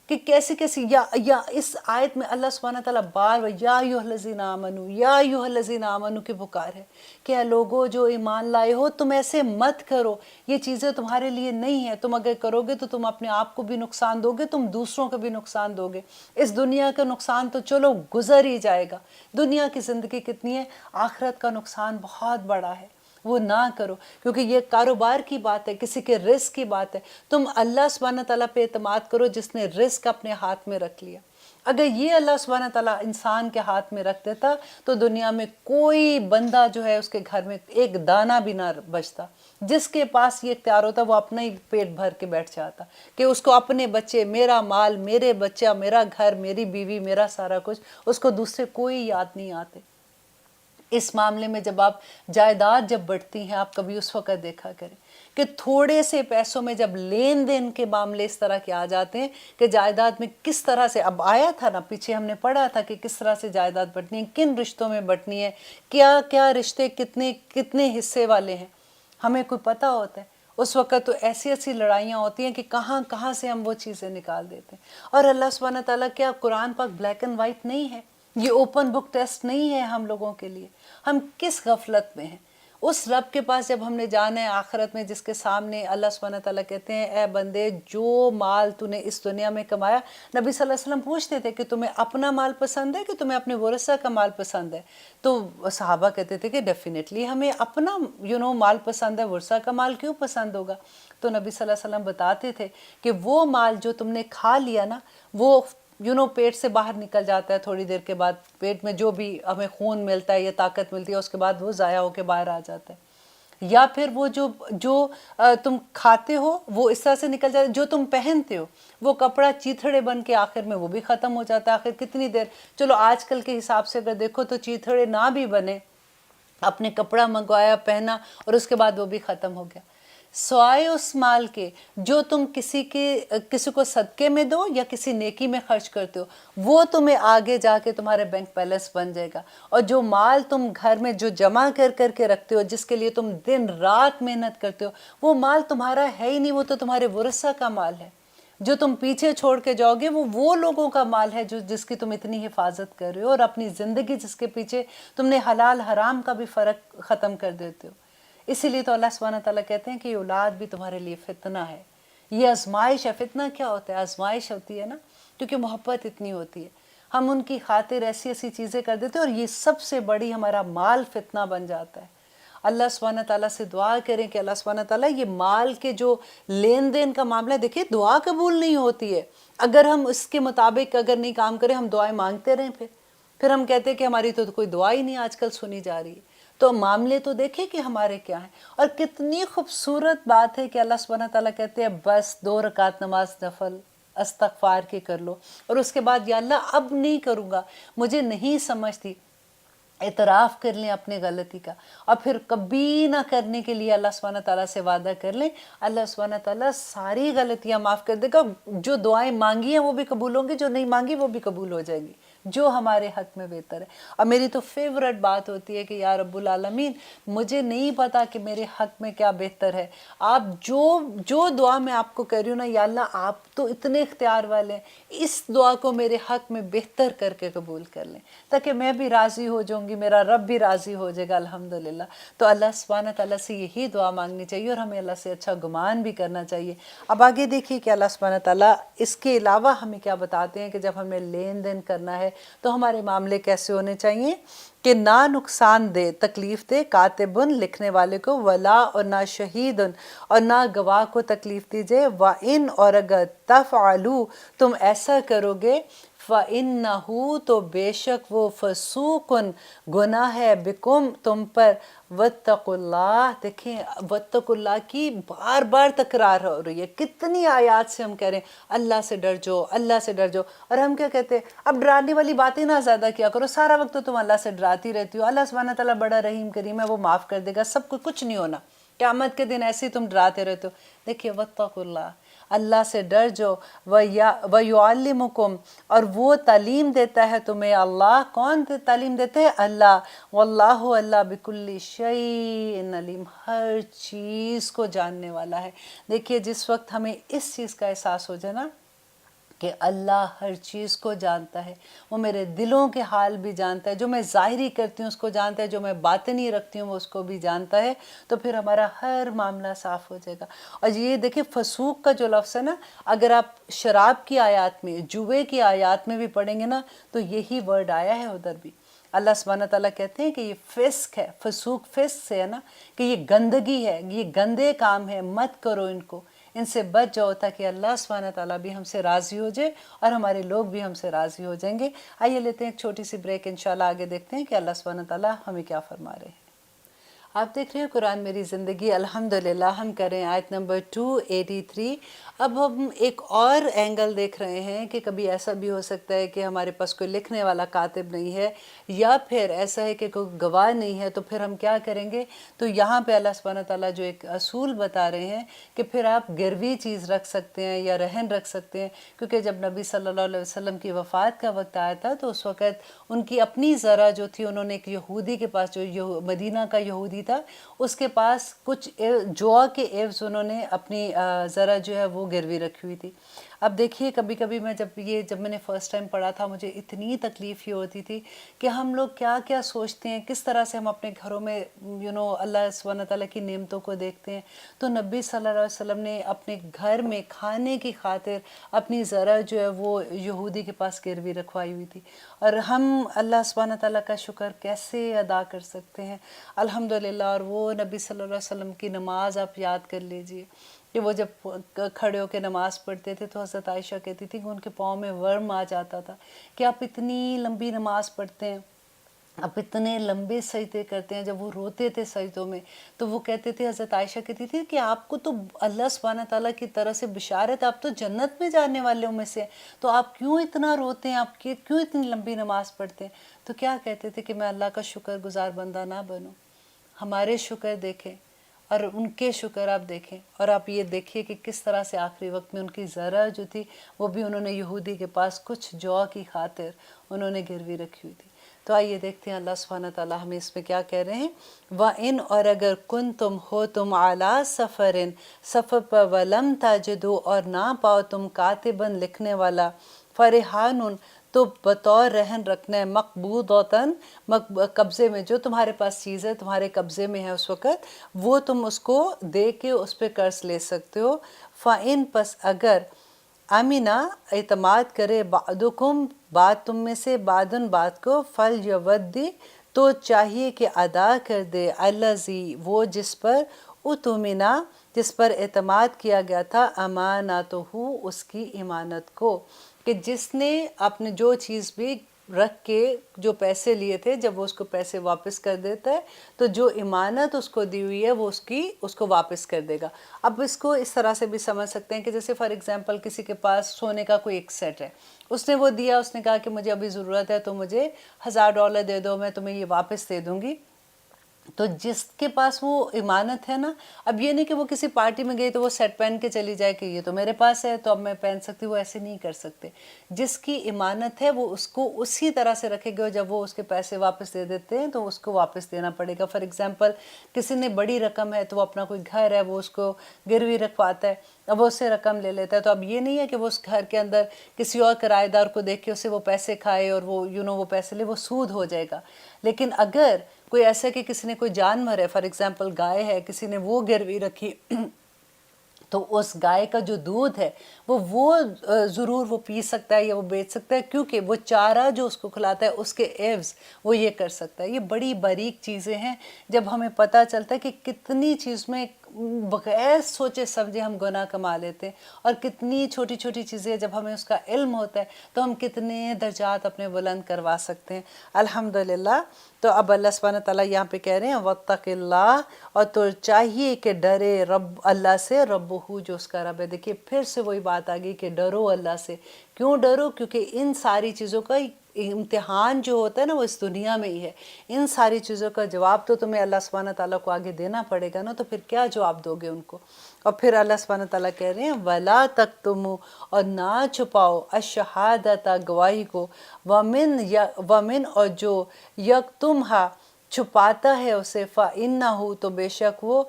کہ کیسی کیسی یا اس آیت میں اللہ سبحانہ تعالیٰ بار بار یا ایھا الذین آمنو، یا ایھا الذین آمنو کی پکار ہے کہ اے لوگو جو ایمان لائے ہو، تم ایسے مت کرو، یہ چیزیں تمہارے لیے نہیں ہیں، تم اگر کرو گے تو تم اپنے آپ کو بھی نقصان دو گے، تم دوسروں کو بھی نقصان دو گے۔ اس دنیا کا نقصان تو چلو گزر ہی جائے گا، دنیا کی زندگی کتنی ہے، آخرت کا نقصان بہت بڑا ہے، وہ نہ کرو، کیونکہ یہ کاروبار کی بات ہے، کسی کے رزق کی بات ہے۔ تم اللہ سبحانہ تعالیٰ پہ اعتماد کرو جس نے رزق اپنے ہاتھ میں رکھ لیا۔ اگر یہ اللہ سبحانہ تعالیٰ انسان کے ہاتھ میں رکھ دیتا تو دنیا میں کوئی بندہ جو ہے اس کے گھر میں ایک دانہ بھی نہ بچتا۔ جس کے پاس یہ اختیار ہوتا وہ اپنا ہی پیٹ بھر کے بیٹھ جاتا کہ اس کو اپنے بچے، میرا مال، میرے بچہ، میرا گھر، میری بیوی، میرا سارا کچھ، اس کو دوسرے کوئی یاد نہیں آتے۔ اس معاملے میں جب آپ جائیداد جب بڑھتی ہیں، آپ کبھی اس وقت دیکھا کریں کہ تھوڑے سے پیسوں میں جب لین دین کے معاملے اس طرح کے آ جاتے ہیں کہ جائیداد میں کس طرح سے، اب آیا تھا نا پیچھے ہم نے پڑھا تھا کہ کس طرح سے جائیداد بٹنی ہے، کن رشتوں میں بٹنی ہے، کیا کیا رشتے کتنے حصے والے ہیں، ہمیں کوئی پتہ ہوتا ہے؟ اس وقت تو ایسی ایسی لڑائیاں ہوتی ہیں کہ کہاں کہاں سے ہم وہ چیزیں نکال دیتے ہیں۔ اور اللہ سبحانہ تعالیٰ کیا قرآن پاک بلیک اینڈ وائٹ نہیں ہے؟ یہ اوپن بک ٹیسٹ نہیں ہے ہم لوگوں کے لیے؟ ہم کس غفلت میں ہیں؟ اس رب کے پاس جب ہم نے جانا ہے آخرت میں، جس کے سامنے اللہ سبحانہ تعالیٰ کہتے ہیں اے بندے جو مال تو نے اس دنیا میں کمایا، نبی صلی اللہ علیہ وسلم پوچھتے تھے کہ تمہیں اپنا مال پسند ہے کہ تمہیں اپنے ورثہ کا مال پسند ہے؟ تو صحابہ کہتے تھے کہ ڈیفینیٹلی ہمیں اپنا مال پسند ہے، ورثہ کا مال کیوں پسند ہوگا؟ تو نبی صلی اللہ علیہ وسلم بتاتے تھے کہ وہ مال جو تم نے کھا لیا نا، وہ پیٹ سے باہر نکل جاتا ہے تھوڑی دیر کے بعد، پیٹ میں جو بھی ہمیں خون ملتا ہے یا طاقت ملتی ہے اس کے بعد وہ ضائع ہو کے باہر آ جاتا ہے۔ یا پھر وہ جو تم کھاتے ہو وہ اس طرح سے نکل جاتا ہے، جو تم پہنتے ہو وہ کپڑا چیتھڑے بن کے آخر میں وہ بھی ختم ہو جاتا ہے۔ آخر کتنی دیر، چلو آج کل کے حساب سے اگر دیکھو تو چیتھڑے نہ بھی بنے، اپنے کپڑا منگوایا، پہنا، اور اس کے بعد وہ بھی ختم ہو گیا۔ سوائے اس مال کے جو تم کسی کو صدقے میں دو یا کسی نیکی میں خرچ کرتے ہو، وہ تمہیں آگے جا کے تمہارے بینک بیلنس بن جائے گا۔ اور جو مال تم گھر میں جو جمع کر کے رکھتے ہو، جس کے لیے تم دن رات محنت کرتے ہو، وہ مال تمہارا ہے ہی نہیں، وہ تو تمہارے ورثہ کا مال ہے۔ جو تم پیچھے چھوڑ کے جاؤ گے وہ لوگوں کا مال ہے جس کی تم اتنی حفاظت کر رہے ہو، اور اپنی زندگی جس کے پیچھے تم نے حلال حرام کا بھی فرق ختم کر دیتے ہو۔ اسی لیے تو اللہ سبحانہ تعالیٰ کہتے ہیں کہ یہ اولاد بھی تمہارے لیے فتنہ ہے، یہ آزمائش ہے۔ فتنہ کیا ہوتا ہے؟ آزمائش ہوتی ہے نا، کیونکہ محبت اتنی ہوتی ہے، ہم ان کی خاطر ایسی ایسی چیزیں کر دیتے ہیں، اور یہ سب سے بڑی ہمارا مال فتنہ بن جاتا ہے۔ اللہ سبحانہ تعالیٰ سے دعا کریں کہ اللہ سبحانہ تعالیٰ یہ مال کے جو لین دین کا معاملہ ہے، دیکھیں دعا قبول نہیں ہوتی ہے اگر ہم اس کے مطابق اگر نہیں کام کریں، ہم دعائیں مانگتے رہیں، پھر ہم کہتے ہیں کہ ہماری تو کوئی دعا ہی نہیں آج کل سنی جا رہی ہے۔ تو معاملے تو دیکھیں کہ ہمارے کیا ہیں، اور کتنی خوبصورت بات ہے کہ اللہ سبحانہ تعالیٰ کہتے ہیں بس 2 رکعت نماز نفل استغفار کے کر لو، اور اس کے بعد یا اللہ اب نہیں کروں گا، مجھے نہیں سمجھتی، اعتراف کر لیں اپنے غلطی کا، اور پھر کبھی نہ کرنے کے لیے اللہ سبحانہ تعالیٰ سے وعدہ کر لیں، اللہ سبحانہ تعالیٰ ساری غلطیاں معاف کر دے گا۔ جو دعائیں مانگی ہیں وہ بھی قبول ہوں گی، جو نہیں مانگی وہ بھی قبول ہو جائیں گی، جو ہمارے حق میں بہتر ہے۔ اور میری تو فیورٹ بات ہوتی ہے کہ یا رب العالمین مجھے نہیں پتا کہ میرے حق میں کیا بہتر ہے، آپ جو دعا میں آپ کو کہہ رہی ہوں نا، یا اللہ آپ تو اتنے اختیار والے ہیں، اس دعا کو میرے حق میں بہتر کر کے قبول کر لیں تاکہ میں بھی راضی ہو جاؤں گی، میرا رب بھی راضی ہو جائے گا الحمدللہ۔ تو اللہ سبحانہ تعالیٰ سے یہی دعا مانگنی چاہیے اور ہمیں اللہ سے اچھا گمان بھی کرنا چاہیے۔ اب آگے دیکھیے کہ اللہ سبحانہ تعالیٰ اس کے علاوہ ہمیں کیا بتاتے ہیں کہ جب ہمیں لین دین کرنا ہے تو ہمارے معاملے کیسے ہونے چاہیے کہ نہ نقصان دے، تکلیف دے کاتبن لکھنے والے کو، ولا اور نہ شہیدن اور نہ گواہ کو تکلیف دیجئے، وَإِنْ اور اگر تفعلوا تم ایسا کرو گے، فَإِنَّهُ تو بے شک وہ فسوقن گناہ ہے، بکم تم پر، واتقوا اللہ دیکھیں واتقوا اللہ کی بار بار تکرار ہو رہی ہے، کتنی آیات سے ہم کہہ رہے ہیں اللہ سے ڈر جاؤ، اللہ سے ڈر جاؤ، اور ہم کیا کہتے ہیں اب ڈرانے والی باتیں نہ زیادہ کیا کرو، سارا وقت تو تم اللہ سے ڈراتی رہتی ہو، اللہ سبحانہ تعالیٰ بڑا رحیم کریم ہے، وہ معاف کر دے گا، سب کو کچھ نہیں ہونا، قیامت کے دن ایسے ہی تم ڈراتے رہتے ہو۔ دیکھیے واتقوا اللہ، اللہ سے ڈر جو، وَيُعَلِّمُكُمْ اور وہ تعلیم دیتا ہے تمہیں، اللہ کون تعلیم دیتے ہیں؟ اللہ، واللہ اللہ بِكُلِّ شَيْءٍ عَلِيمٌ ہر چیز کو جاننے والا ہے۔ دیکھیے جس وقت ہمیں اس چیز کا احساس ہو جائے نا کہ اللہ ہر چیز کو جانتا ہے، وہ میرے دلوں کے حال بھی جانتا ہے، جو میں ظاہری کرتی ہوں اس کو جانتا ہے، جو میں باطنی رکھتی ہوں وہ اس کو بھی جانتا ہے، تو پھر ہمارا ہر معاملہ صاف ہو جائے گا۔ اور یہ دیکھیں فسوق کا جو لفظ ہے نا، اگر آپ شراب کی آیات میں، جوے کی آیات میں بھی پڑھیں گے نا تو یہی ورڈ آیا ہے ادھر بھی۔ اللہ سبحانہ تعالیٰ کہتے ہیں کہ یہ فسق ہے، فسوق فسق سے ہے نا، کہ یہ گندگی ہے، یہ گندے کام ہے، مت کرو ان کو، ان سے بچ جاؤ تاکہ اللہ سبحانہ تعالیٰ بھی ہم سے راضی ہو جائے اور ہمارے لوگ بھی ہم سے راضی ہو جائیں گے۔ آئیے لیتے ہیں ایک چھوٹی سی بریک، انشاءاللہ آگے دیکھتے ہیں کہ اللہ سبحانہ تعالیٰ ہمیں کیا فرما رہے ہیں۔ آپ دیکھ رہے ہیں قرآن میری زندگی، الحمدللہ ہم کریں آیت نمبر 283۔ اب ہم ایک اور اینگل دیکھ رہے ہیں کہ کبھی ایسا بھی ہو سکتا ہے کہ ہمارے پاس کوئی لکھنے والا کاتب نہیں ہے، یا پھر ایسا ہے کہ کوئی گواہ نہیں ہے، تو پھر ہم کیا کریں گے؟ تو یہاں پہ اللہ سبحانہ تعالیٰ جو ایک اصول بتا رہے ہیں کہ پھر آپ گروی چیز رکھ سکتے ہیں یا رہن رکھ سکتے ہیں، کیونکہ جب نبی صلی اللہ علیہ وسلم کی وفات کا وقت آیا تھا تو اس وقت ان کی اپنی زرع جو تھی، انہوں نے ایک یہودی کے پاس، جو مدینہ کا یہودی تھا، اس کے پاس کچھ جوا کے عوض انہوں نے اپنی زرع جو ہے وہ گروی رکھی ہوئی تھی۔ اب دیکھیے کبھی کبھی میں جب میں نے فرسٹ ٹائم پڑھا تھا، مجھے اتنی تکلیف یہ ہوتی تھی کہ ہم لوگ کیا کیا سوچتے ہیں، کس طرح سے ہم اپنے گھروں میں اللہ سبحانہ تعالیٰ کی نعمتوں کو دیکھتے ہیں۔ تو نبی صلی اللہ علیہ وسلم نے اپنے گھر میں کھانے کی خاطر اپنی زرع جو ہے وہ یہودی کے پاس گروی رکھوائی ہوئی تھی، اور ہم اللہ سبحانہ تعالیٰ کا شکر کیسے ادا کر سکتے ہیں الحمدللہ۔ اور وہ نبی صلی اللہ علیہ وسلم کی نماز آپ یاد کر لیجئے کہ وہ جب کھڑے ہو کے نماز پڑھتے تھے تو حضرت عائشہ کہتی تھی کہ ان کے پاؤں میں ورم آ جاتا تھا کہ آپ اتنی لمبی نماز پڑھتے ہیں، آپ اتنے لمبے سجدے کرتے ہیں۔ جب وہ روتے تھے سجدوں میں تو وہ کہتے تھے، حضرت عائشہ کہتی تھی کہ آپ کو تو اللہ سبحانہ تعالیٰ کی طرف سے بشارت، آپ تو جنت میں جانے والوں میں سے، تو آپ کیوں اتنا روتے ہیں، آپ کیوں اتنی لمبی نماز پڑھتے ہیں؟ تو کیا کہتے تھے کہ میں اللہ کا شکر گزار بندہ نہ بنوں۔ ہمارے شکر دیکھیں اور ان کے شکر آپ دیکھیں، اور آپ یہ دیکھیے کہ کس طرح سے آخری وقت میں ان کی زرع جو تھی وہ بھی انہوں نے یہودی کے پاس کچھ جو کی خاطر انہوں نے گروی رکھی ہوئی تھی۔ تو آئیے دیکھتے ہیں اللہ سبحانہ تعالیٰ ہمیں اس میں کیا کہہ رہے ہیں۔ وَإِنْ اور اگر کن تم ہو تم عَلَىٰ سَفَرٍ سفر پر، وَلَمْ تَجِدُوا اور نہ پاؤ تم کاتباً لکھنے والا، فَرِحَانٌ تو بطور رہن رکھنا ہے، مقبوضۃً قبضے میں، جو تمہارے پاس چیز ہے تمہارے قبضے میں ہے اس وقت، وہ تم اس کو دے کے اس پہ قرض لے سکتے ہو۔ فَإِن پس اگر امینہ اعتماد کرے بعضکم بعض تم میں سے بعضن بعض کو، فَلْيُوَدِّ تو چاہیے کہ ادا کر دے، الذی وہ جس پر اؤتمنَ جس پر اعتماد کیا گیا تھا، امانتہ اس کی امانت کو، کہ جس نے اپنے جو چیز بھی رکھ کے جو پیسے لیے تھے، جب وہ اس کو پیسے واپس کر دیتا ہے تو جو امانت اس کو دی ہوئی ہے وہ اس کو واپس کر دے گا۔ اب اس کو اس طرح سے بھی سمجھ سکتے ہیں کہ جیسے فار ایگزامپل کسی کے پاس سونے کا کوئی ایک سیٹ ہے، اس نے وہ دیا، اس نے کہا کہ مجھے ابھی ضرورت ہے تو مجھے $1000 دے دو، میں تمہیں یہ واپس دے دوں گی۔ تو جس کے پاس وہ امانت ہے نا، اب یہ نہیں کہ وہ کسی پارٹی میں گئی تو وہ سیٹ پہن کے چلی جائے کہ یہ تو میرے پاس ہے تو اب میں پہن سکتی ہوں، وہ ایسے نہیں کر سکتے. جس کی امانت ہے وہ اس کو اسی طرح سے رکھے گا. جب وہ اس کے پیسے واپس دے دیتے ہیں تو اس کو واپس دینا پڑے گا. فار ایگزامپل کسی نے بڑی رقم ہے تو وہ اپنا کوئی گھر ہے وہ اس کو گروی رکھواتا ہے، اب وہ اس سے رقم لے لیتا ہے، تو اب یہ نہیں ہے کہ وہ اس گھر کے اندر کسی اور کرایہ دار کو دیکھ کے اسے وہ پیسے کھائے اور وہ وہ پیسے لے، وہ سود ہو جائے گا. لیکن اگر کوئی ایسا کہ کسی نے کوئی جانور ہے، فار ایگزامپل گائے ہے، کسی نے وہ گروی رکھی تو اس گائے کا جو دودھ ہے وہ ضرور وہ پی سکتا ہے یا وہ بیچ سکتا ہے، کیونکہ وہ چارہ جو اس کو کھلاتا ہے اس کے عوض وہ یہ کر سکتا ہے. یہ بڑی باریک چیزیں ہیں جب ہمیں پتہ چلتا ہے کہ کتنی چیز میں بغیر سوچے سمجھے ہم گناہ کما لیتے ہیں، اور کتنی چھوٹی چھوٹی چیزیں جب ہمیں اس کا علم ہوتا ہے تو ہم کتنے درجات اپنے بلند کروا سکتے ہیں. الحمدللہ. تو اب اللہ سبحانہ تعالیٰ یہاں پہ کہہ رہے ہیں وَاتَّقِ اللَّهِ، اور تو چاہیے کہ ڈرے رب اللہ سے، ربہ جو اس کا رب ہے. دیکھیے پھر سے وہی بات آ گئی کہ ڈرو اللہ سے. کیوں ڈرو؟ کیونکہ ان ساری چیزوں کا امتحان جو ہوتا ہے نا وہ اس دنیا میں ہی ہے. ان ساری چیزوں کا جواب تو تمہیں اللہ سبحانہ تعالیٰ کو آگے دینا پڑے گا نا، تو پھر کیا جواب دو گے ان کو؟ اور پھر اللہ سبحانہ تعالیٰ کہہ رہے ہیں وَلَا تَكْتُمُوا، اور نہ چھپاؤ، الشہادۃ گواہی کو، وَمِن اور جو یکتمھا چھپاتا ہے اسے، فَإِنَّهُ تو بے شک وہ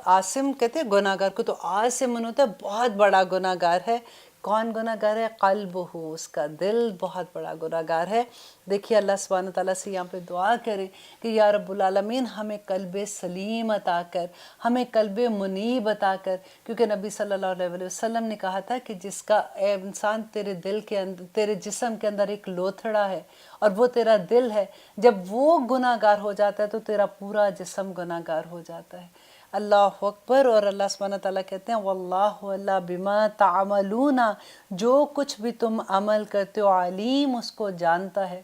آثم کہتے ہیں گناہ گار کو، تو آثم ہوتا ہے بہت بڑا گناہ گار ہے. کون گناہ گار ہے؟ قلبہ، اس کا دل بہت بڑا گناہ گار ہے. دیکھیے اللہ سبحانہ تعالیٰ سے یہاں پہ دعا کریں کہ یا رب العالمین ہمیں قلب سلیم عطا کر، ہمیں قلب منیب عطا کر، کیونکہ نبی صلی اللہ علیہ وسلم نے کہا تھا کہ جس کا اے انسان تیرے دل کے اندر، تیرے جسم کے اندر ایک لوتھڑا ہے اور وہ تیرا دل ہے، جب وہ گناہ گار ہو جاتا ہے تو تیرا پورا جسم گناہ گار ہو جاتا ہے. اللہ اکبر. اور اللہ سبحانہ تعالیٰ کہتے ہیں واللہ، اللہ بما تعملون، جو کچھ بھی تم عمل کرتے ہو، علیم اس کو جانتا ہے.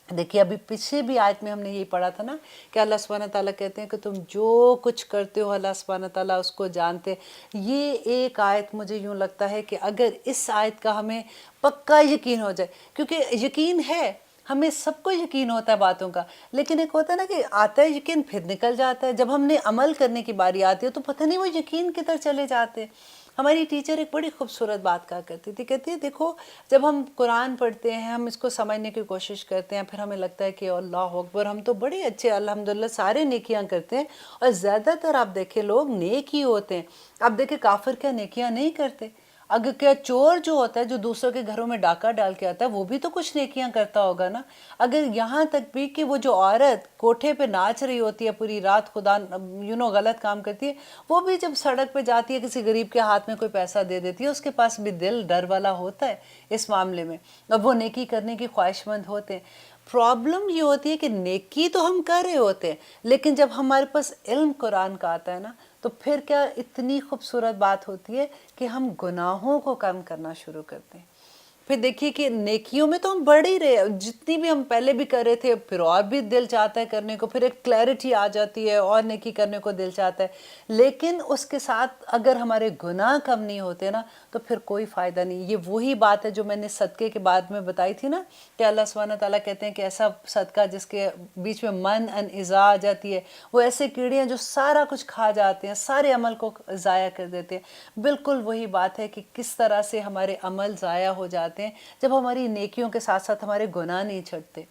دیکھیے ابھی پیچھے بھی آیت میں ہم نے یہی پڑھا تھا نا کہ اللہ سبحانہ تعالیٰ کہتے ہیں کہ تم جو کچھ کرتے ہو اللہ سبحانہ تعالیٰ اس کو جانتے. یہ ایک آیت مجھے یوں لگتا ہے کہ اگر اس آیت کا ہمیں پکا یقین ہو جائے، کیونکہ یقین ہے، ہمیں سب کو یقین ہوتا ہے باتوں کا، لیکن ایک ہوتا ہے نا کہ آتا ہے یقین پھر نکل جاتا ہے. جب ہم نے عمل کرنے کی باری آتی ہے تو پتہ نہیں وہ یقین کدھر چلے جاتے ہیں. ہماری ٹیچر ایک بڑی خوبصورت بات کہا کرتی تھی، کہتی ہے دیکھو جب ہم قرآن پڑھتے ہیں، ہم اس کو سمجھنے کی کوشش کرتے ہیں، پھر ہمیں لگتا ہے کہ اللہ اکبر ہم تو بڑے اچھے الحمدللہ سارے نیکیاں کرتے ہیں، اور زیادہ تر آپ دیکھیں لوگ نیک ہی ہوتے ہیں. آپ دیکھیں کافر کیا نیکیاں نہیں کرتے؟ اگر کیا چور جو ہوتا ہے جو دوسروں کے گھروں میں ڈاکہ ڈال کے آتا ہے وہ بھی تو کچھ نیکیاں کرتا ہوگا نا. اگر یہاں تک بھی کہ وہ جو عورت کوٹھے پہ ناچ رہی ہوتی ہے پوری رات، خدا غلط کام کرتی ہے، وہ بھی جب سڑک پہ جاتی ہے کسی غریب کے ہاتھ میں کوئی پیسہ دے دیتی ہے، اس کے پاس بھی دل ڈر والا ہوتا ہے اس معاملے میں، اب وہ نیکی کرنے کی خواہش مند ہوتے ہیں. پرابلم یہ ہوتی ہے کہ نیکی تو ہم کر رہے ہوتے ہیں، لیکن جب ہمارے پاس علم قرآن کا آتا ہے نا تو پھر کیا اتنی خوبصورت بات ہوتی ہے کہ ہم گناہوں کو کم کرنا شروع کرتے ہیں. پھر دیکھیے کہ نیکیوں میں تو ہم بڑھ ہی رہے، جتنی بھی ہم پہلے بھی کر رہے تھے پھر اور بھی دل چاہتا ہے کرنے کو، پھر ایک کلیئرٹی آ جاتی ہے اور نیکی کرنے کو دل چاہتا ہے. لیکن اس کے ساتھ اگر ہمارے گناہ کم نہیں ہوتے نا تو پھر کوئی فائدہ نہیں. یہ وہی بات ہے جو میں نے صدقے کے بعد میں بتائی تھی نا کہ اللہ سبحانہ تعالیٰ کہتے ہیں کہ ایسا صدقہ جس کے بیچ میں من ان ایذا آ جاتی ہے، وہ ایسے کیڑے ہیں جو سارا کچھ کھا جاتے ہیں، سارے عمل کو ضائع کر دیتے ہیں. بالکل وہی بات ہے کہ کس طرح سے ہمارے عمل ضائع ہو جاتے ہیں جب ہماری نیکیوں کے ساتھ ساتھ ہمارے گناہ نہیں چھٹتے.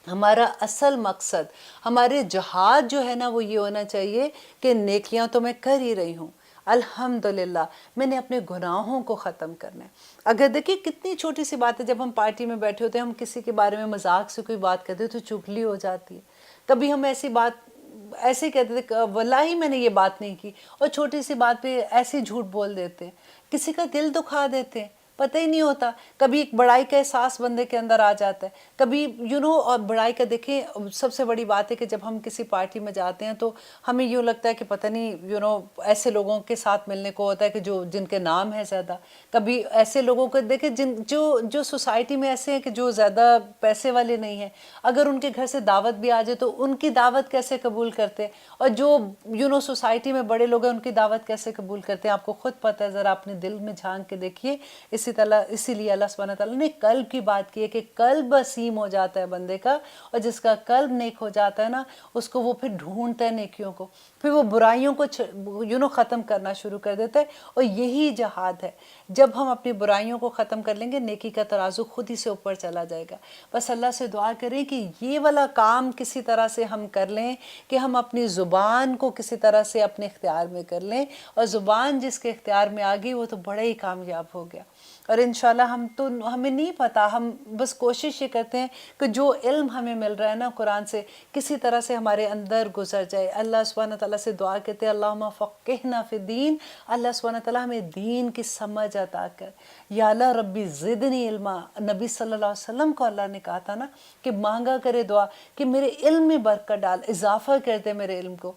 ہمارا اصل مقصد، ہمارے جہاد جو ہے نا وہ یہ ہونا چاہیے کہ نیکیاں تو میں کر ہی رہی ہوں، الحمدللہ میں نے اپنے گناہوں کو ختم کرنا ہے. اگر دیکھیں کتنی چھوٹی سی بات ہے، جب ہم پارٹی میں بیٹھے ہوتے ہیں ہم کسی کے بارے میں مذاق سے کوئی بات کرتے تو چغلی ہو جاتی ہے. کبھی ہم ایسی بات ایسے کہتے تھے واللہ میں نے یہ بات نہیں کی، اور چھوٹی سی بات پہ ایسی جھوٹ بول دیتے ہیں، کسی کا دل دکھا دیتے ہیں، پتہ ہی نہیں ہوتا. کبھی ایک بڑائی کا احساس بندے کے اندر آ جاتا ہے، کبھی اور بڑائی کا دیکھیں سب سے بڑی بات ہے کہ جب ہم کسی پارٹی میں جاتے ہیں تو ہمیں یوں لگتا ہے کہ پتہ نہیں ایسے لوگوں کے ساتھ ملنے کو ہوتا ہے کہ جن کے نام ہے زیادہ. کبھی ایسے لوگوں کو دیکھیں جو سوسائٹی میں ایسے ہیں کہ جو زیادہ پیسے والے نہیں ہیں، اگر ان کے گھر سے دعوت بھی آ جائے تو ان کی دعوت کیسے قبول کرتے، اور جو سوسائٹی میں بڑے لوگ ہیں ان کی دعوت کیسے قبول کرتے ہیں. آپ کو خود پتہ ہے، ذرا اپنے دل میں جھانک کے دیکھیے. اس اسی لیے اللہ سبحانہ تعالیٰ نے قلب کی بات کی ہے کہ قلب وسیم ہو جاتا ہے بندے کا، اور جس کا قلب نیک ہو جاتا ہے نا، اس کو وہ پھر ڈھونڈتا ہے نیکیوں کو، پھر وہ برائیوں کو ختم کرنا شروع کر دیتا ہے، اور یہی جہاد ہے۔ جب ہم اپنی برائیوں کو ختم کر لیں گے، نیکی کا ترازو خود ہی سے اوپر چلا جائے گا۔ بس اللہ سے دعا کریں کہ یہ والا کام کسی طرح سے ہم کر لیں کہ ہم اپنی زبان کو کسی طرح سے اپنے اختیار میں کر لیں، اور زبان جس کے اختیار میں آ گئی وہ تو بڑا ہی کامیاب ہو گیا۔ اور انشاءاللہ ہمیں نہیں پتا، ہم بس کوشش یہ کرتے ہیں کہ جو علم ہمیں مل رہا ہے نا قرآن سے، کسی طرح سے ہمارے اندر گزر جائے۔ اللہ سبحانہ تعالیٰ سے دعا کرتے ہیں اللہم فقہنا فی الدین، اللہ سبحانہ تعالیٰ ہمیں دین کی سمجھ عطا کر۔ یا اللہ ربی زدنی علما، نبی صلی اللہ علیہ وسلم کو اللہ نے کہا تھا نا کہ مانگا کرے دعا کہ میرے علم میں برکت ڈال، اضافہ کر دے میرے علم کو۔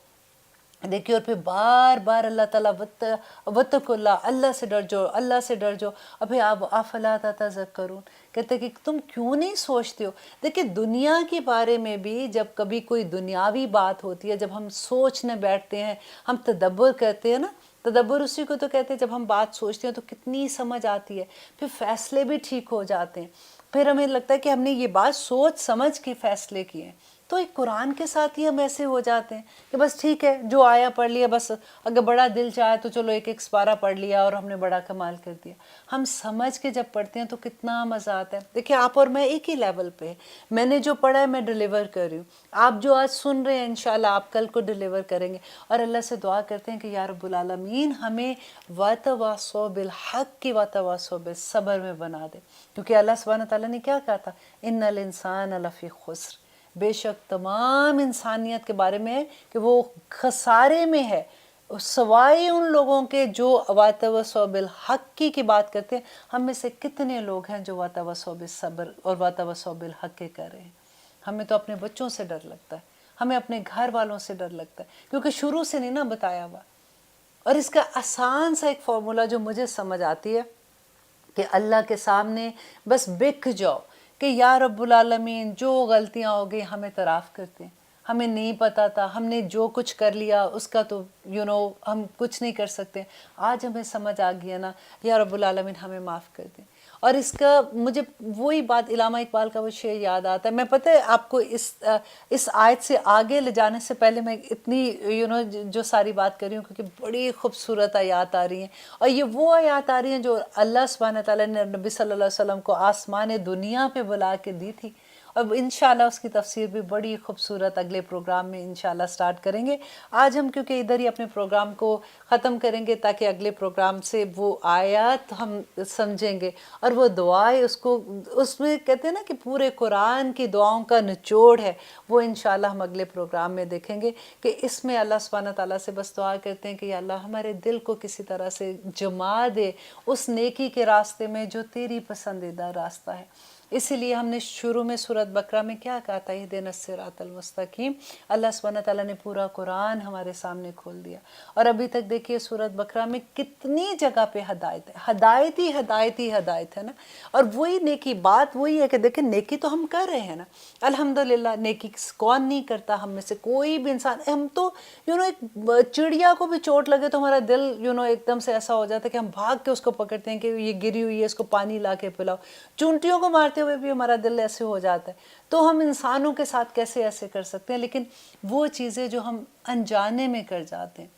دیکھیے، اور پھر بار بار اللہ تعالیٰ وَاتَّقُوا اللہ، اللہ سے ڈر جو، اللہ سے ڈر جو۔ ابھی آپ افلا تتذکرون، کہتے کہ تم کیوں نہیں سوچتے ہو؟ دیکھیں دنیا کے بارے میں بھی جب کبھی کوئی دنیاوی بات ہوتی ہے، جب ہم سوچنے بیٹھتے ہیں، ہم تدبر کرتے ہیں نا، تدبر اسی کو تو کہتے ہیں جب ہم بات سوچتے ہیں تو کتنی سمجھ آتی ہے، پھر فیصلے بھی ٹھیک ہو جاتے ہیں، پھر ہمیں لگتا ہے کہ ہم نے یہ بات سوچ سمجھ کے فیصلے کیے ہیں۔ تو ایک قرآن کے ساتھ ہی ہم ایسے ہو جاتے ہیں کہ بس ٹھیک ہے جو آیا پڑھ لیا، بس اگر بڑا دل چاہے تو چلو ایک سپارہ پڑھ لیا اور ہم نے بڑا کمال کر دیا۔ ہم سمجھ کے جب پڑھتے ہیں تو کتنا مزہ آتا ہے۔ دیکھیں آپ اور میں ایک ہی لیول پہ ہیں، میں نے جو پڑھا ہے میں ڈیلیور کر رہی ہوں، آپ جو آج سن رہے ہیں انشاءاللہ آپ کل کو ڈیلیور کریں گے۔ اور اللہ سے دعا کرتے ہیں کہ یا رب العالمین ہمیں وَتَوَاصَوْا بِالْحَقِّ وَتَوَاصَوْا بِالصَّبْرِ میں بنا دے، کیونکہ اللہ سبحانہ تعالیٰ نے کیا کہا تھا، إِنَّ الْإِنسَانَ لَفِي خُسْرٍ، بے شک تمام انسانیت کے بارے میں کہ وہ خسارے میں ہے، سوائے ان لوگوں کے جو وَتَوَاصَوْا بِالْحَقِّ کی بات کرتے ہیں۔ ہم میں سے کتنے لوگ ہیں جو وَتَوَاصَوْا بِالصَّبْر اور وَتَوَاصَوْا بِالْحَقِّ کر رہے ہیں؟ ہمیں تو اپنے بچوں سے ڈر لگتا ہے، ہمیں اپنے گھر والوں سے ڈر لگتا ہے، کیونکہ شروع سے نہیں نا بتایا ہوا۔ اور اس کا آسان سا ایک فارمولا جو مجھے سمجھ آتی ہے کہ اللہ کے سامنے بس بک جاؤ کہ یا رب العالمین جو غلطیاں ہو گئی ہمیں اعتراف کرتے ہیں، ہمیں نہیں پتا تھا، ہم نے جو کچھ کر لیا اس کا تو ہم کچھ نہیں کر سکتے، آج ہمیں سمجھ آ گیا نا، یا رب العالمین ہمیں معاف کر دیں۔ اور اس کا مجھے وہی بات علامہ اقبال کا وہ شعر یاد آتا ہے۔ میں پتہ ہے آپ کو اس آیت سے آگے لے جانے سے پہلے میں اتنی جو ساری بات کر رہی ہوں کیونکہ بڑی خوبصورت آیات آ رہی ہیں، اور یہ وہ آیات آ رہی ہیں جو اللہ سبحانہ تعالیٰ نے نبی صلی اللہ علیہ وسلم کو آسمان دنیا پہ بلا کے دی تھی، اور انشاءاللہ اس کی تفسیر بھی بڑی خوبصورت اگلے پروگرام میں انشاءاللہ سٹارٹ کریں گے۔ آج ہم کیونکہ ادھر ہی اپنے پروگرام کو ختم کریں گے تاکہ اگلے پروگرام سے وہ آیات ہم سمجھیں گے، اور وہ دعائیں اس میں کہتے ہیں نا کہ پورے قرآن کی دعاؤں کا نچوڑ ہے، وہ انشاءاللہ ہم اگلے پروگرام میں دیکھیں گے کہ اس میں اللہ سبحانہ تعالیٰ سے بس دعا کرتے ہیں کہ یا اللہ ہمارے دل کو کسی طرح سے جما دے اس نیکی کے راستے میں جو تیری پسندیدہ راستہ ہے۔ اسی لیے ہم نے شروع میں سورۃ بقرہ میں کیا کہا تھا، اہدنا الصراط المستقیم۔ اللہ سبحانہ تعالیٰ نے پورا قرآن ہمارے سامنے کھول دیا، اور ابھی تک دیکھیے سورۃ بقرہ میں کتنی جگہ پہ ہدایت ہے، ہدایت ہی ہدایت ہی ہدایت ہے نا۔ اور وہی نیکی بات وہی ہے کہ دیکھیں نیکی تو ہم کر رہے ہیں نا، الحمدللہ۔ نیکی کون نہیں کرتا ہم میں سے کوئی بھی انسان، ہم تو ایک چڑیا کو بھی چوٹ لگے تو ہمارا دل ایک دم سے ایسا ہو جاتا ہے کہ ہم بھاگ کے اس کو پکڑتے ہیں کہ یہ گری ہوئی ہے اس کو پانی لا کے پلاؤ، چونٹیوں کو مارتے ہوئے بھی ہمارا دل ایسے ہو جاتا ہے۔ تو ہم انسانوں کے ساتھ کیسے ایسے کر سکتے ہیں؟ لیکن وہ چیزیں جو ہم انجانے میں کر جاتے ہیں،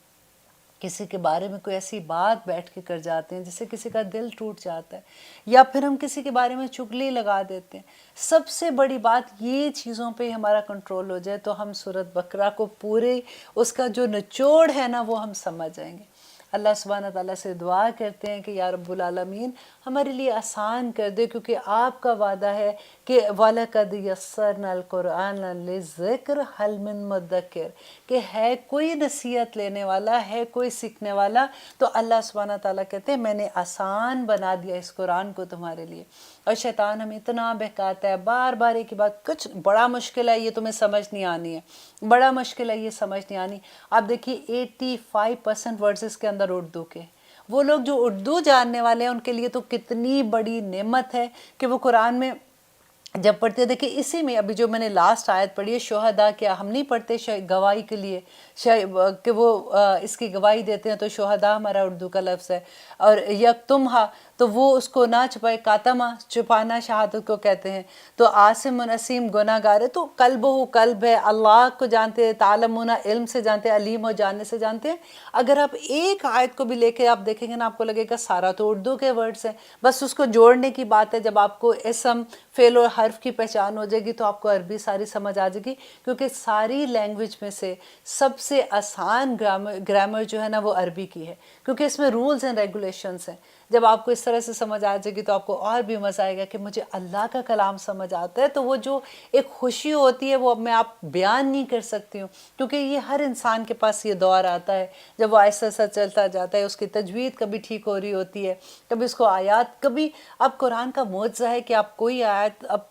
کسی کے بارے میں کوئی ایسی بات بیٹھ کے کر جاتے ہیں جس سے کسی کا دل ٹوٹ جاتا ہے، یا پھر ہم کسی کے بارے میں چغلی لگا دیتے ہیں، سب سے بڑی بات یہ چیزوں پہ ہمارا کنٹرول ہو جائے تو ہم سورۃ بقرہ کو پورے اس کا جو نچوڑ ہے نا وہ ہم سمجھ جائیں گے۔ اللہ سبحانہ تعالیٰ سے دعا کرتے ہیں کہ یا رب العالمین ہمارے لیے آسان کر دے، کیونکہ آپ کا وعدہ ہے کہ وَلَقَدْ يَسَّرْنَا الْقُرْآنَ لِلذِّكْرِ هَلْ مِن مُدَّكِرٍ، کہ ہے کوئی نصیحت لینے والا، ہے کوئی سیکھنے والا، تو اللہ سبحانہ تعالیٰ کہتے ہیں میں نے آسان بنا دیا اس قرآن کو تمہارے لیے۔ اور شیطان ہمیں اتنا بہکاتا ہے، بار بار ایک ہی بات، کچھ بڑا مشکل ہے یہ تمہیں سمجھ نہیں آنی ہے، بڑا مشکل ہے یہ سمجھ نہیں آنی۔ آپ دیکھیے 85% ورڈز اس کے اندر اردو کے، وہ لوگ جو اردو جاننے والے ہیں ان کے لیے تو کتنی بڑی نعمت ہے کہ وہ قرآن میں جب پڑھتے دیکھیں اسی میں ابھی جو میں نے لاسٹ آیت پڑھی ہے شہداء، کیا ہم نہیں پڑھتے گواہی کے لیے کہ وہ اس کی گواہی دیتے ہیں، تو شہداء ہمارا اردو کا لفظ ہے، اور یکتمہا تو وہ اس کو نہ چھپائے، کاتمہ چھپانا شہادت کو کہتے ہیں، تو عاصم نسیم گناہ گار ہے، تو قلب ہو قلب ہے، اللہ کو جانتے ہیں، تعلمون علم سے جانتے ہیں، علیم ہو جاننے سے جانتے ہیں۔ اگر آپ ایک آیت کو بھی لے کے آپ دیکھیں گے نا، آپ کو لگے گا سارا تو اردو کے ورڈز ہیں، بس اس کو جوڑنے کی بات ہے۔ جب آپ کو اسم فعل اور حرف کی پہچان ہو جائے گی تو آپ کو عربی ساری سمجھ آ جائے گی، کیونکہ ساری لینگویج میں سے سب سے آسان گرامر جو ہے نا وہ عربی کی ہے، کیونکہ اس میں رولز اینڈ ریگولیشنز ہیں۔ جب آپ کو اس طرح سے سمجھ آ جائے گی تو آپ کو اور بھی مزہ آئے گا کہ مجھے اللہ کا کلام سمجھ آتا ہے، تو وہ جو ایک خوشی ہوتی ہے وہ میں آپ بیان نہیں کر سکتی ہوں، کیونکہ یہ ہر انسان کے پاس یہ دور آتا ہے جب وہ آہستہ آہستہ چلتا جاتا ہے، اس کی تجوید کبھی ٹھیک ہو رہی ہوتی ہے، کبھی اس کو آیات، کبھی اب قرآن کا معجزہ ہے کہ آپ کوئی آیت اب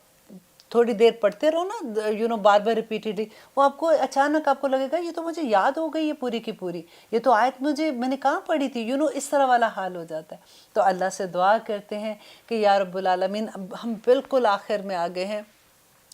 تھوڑی دیر پڑھتے رہو نا، بار بار ریپیٹیڈلی، وہ آپ کو اچانک آپ کو لگے گا یہ تو مجھے یاد ہو گئی، یہ پوری کی پوری، یہ تو آیت میں نے کہاں پڑھی تھی، اس طرح والا حال ہو جاتا ہے۔ تو اللہ سے دعا کرتے ہیں کہ یا رب العالمین، اب ہم بالکل آخر میں آگے ہیں،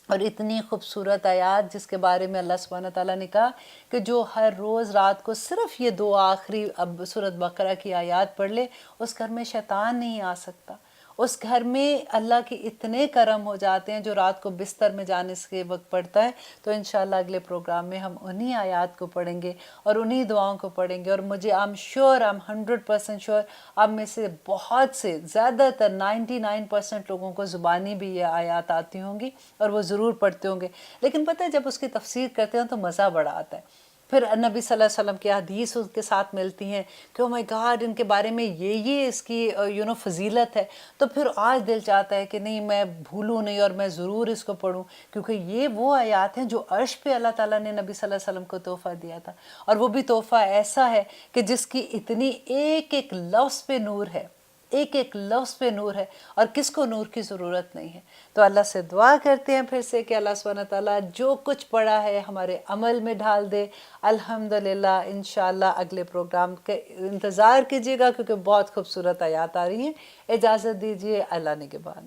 اور اتنی خوبصورت آیات جس کے بارے میں اللہ سبحانہ تعالیٰ نے کہا کہ جو ہر روز رات کو صرف یہ دو آخری اب سورۃ بقرہ کی آیات پڑھ لے، اس گھر میں شیطان نہیں آ سکتا، اس گھر میں اللہ کے اتنے کرم ہو جاتے ہیں جو رات کو بستر میں جانے کے وقت پڑھتا ہے۔ تو انشاءاللہ اگلے پروگرام میں ہم انہی آیات کو پڑھیں گے اور انہی دعاؤں کو پڑھیں گے، اور مجھے I'm 100% شیور آپ میں سے بہت سے، زیادہ تر 99% لوگوں کو زبانی بھی یہ آیات آتی ہوں گی اور وہ ضرور پڑھتے ہوں گے، لیکن پتہ ہے جب اس کی تفسیر کرتے ہیں تو مزہ بڑا آتا ہے۔ پھر نبی صلی اللہ علیہ وسلم کی حدیث اس کے ساتھ ملتی ہیں کہ او مائی گاڈ، ان کے بارے میں یہ اس کی فضیلت ہے، تو پھر آج دل چاہتا ہے کہ نہیں، میں بھولوں نہیں اور میں ضرور اس کو پڑھوں، کیونکہ یہ وہ آیات ہیں جو عرش پہ اللہ تعالیٰ نے نبی صلی اللہ علیہ وسلم کو تحفہ دیا تھا، اور وہ بھی تحفہ ایسا ہے کہ جس کی اتنی ایک ایک لفظ پہ نور ہے، ایک ایک لفظ پہ نور ہے، اور کس کو نور کی ضرورت نہیں ہے۔ تو اللہ سے دعا کرتے ہیں پھر سے کہ اللہ سبحانہ تعالیٰ جو کچھ پڑھا ہے ہمارے عمل میں ڈھال دے۔ الحمدللہ، انشاءاللہ اگلے پروگرام کے انتظار کیجیے گا، کیونکہ بہت خوبصورت آیات آ رہی ہیں۔ اجازت دیجیے، اللہ نگہبان۔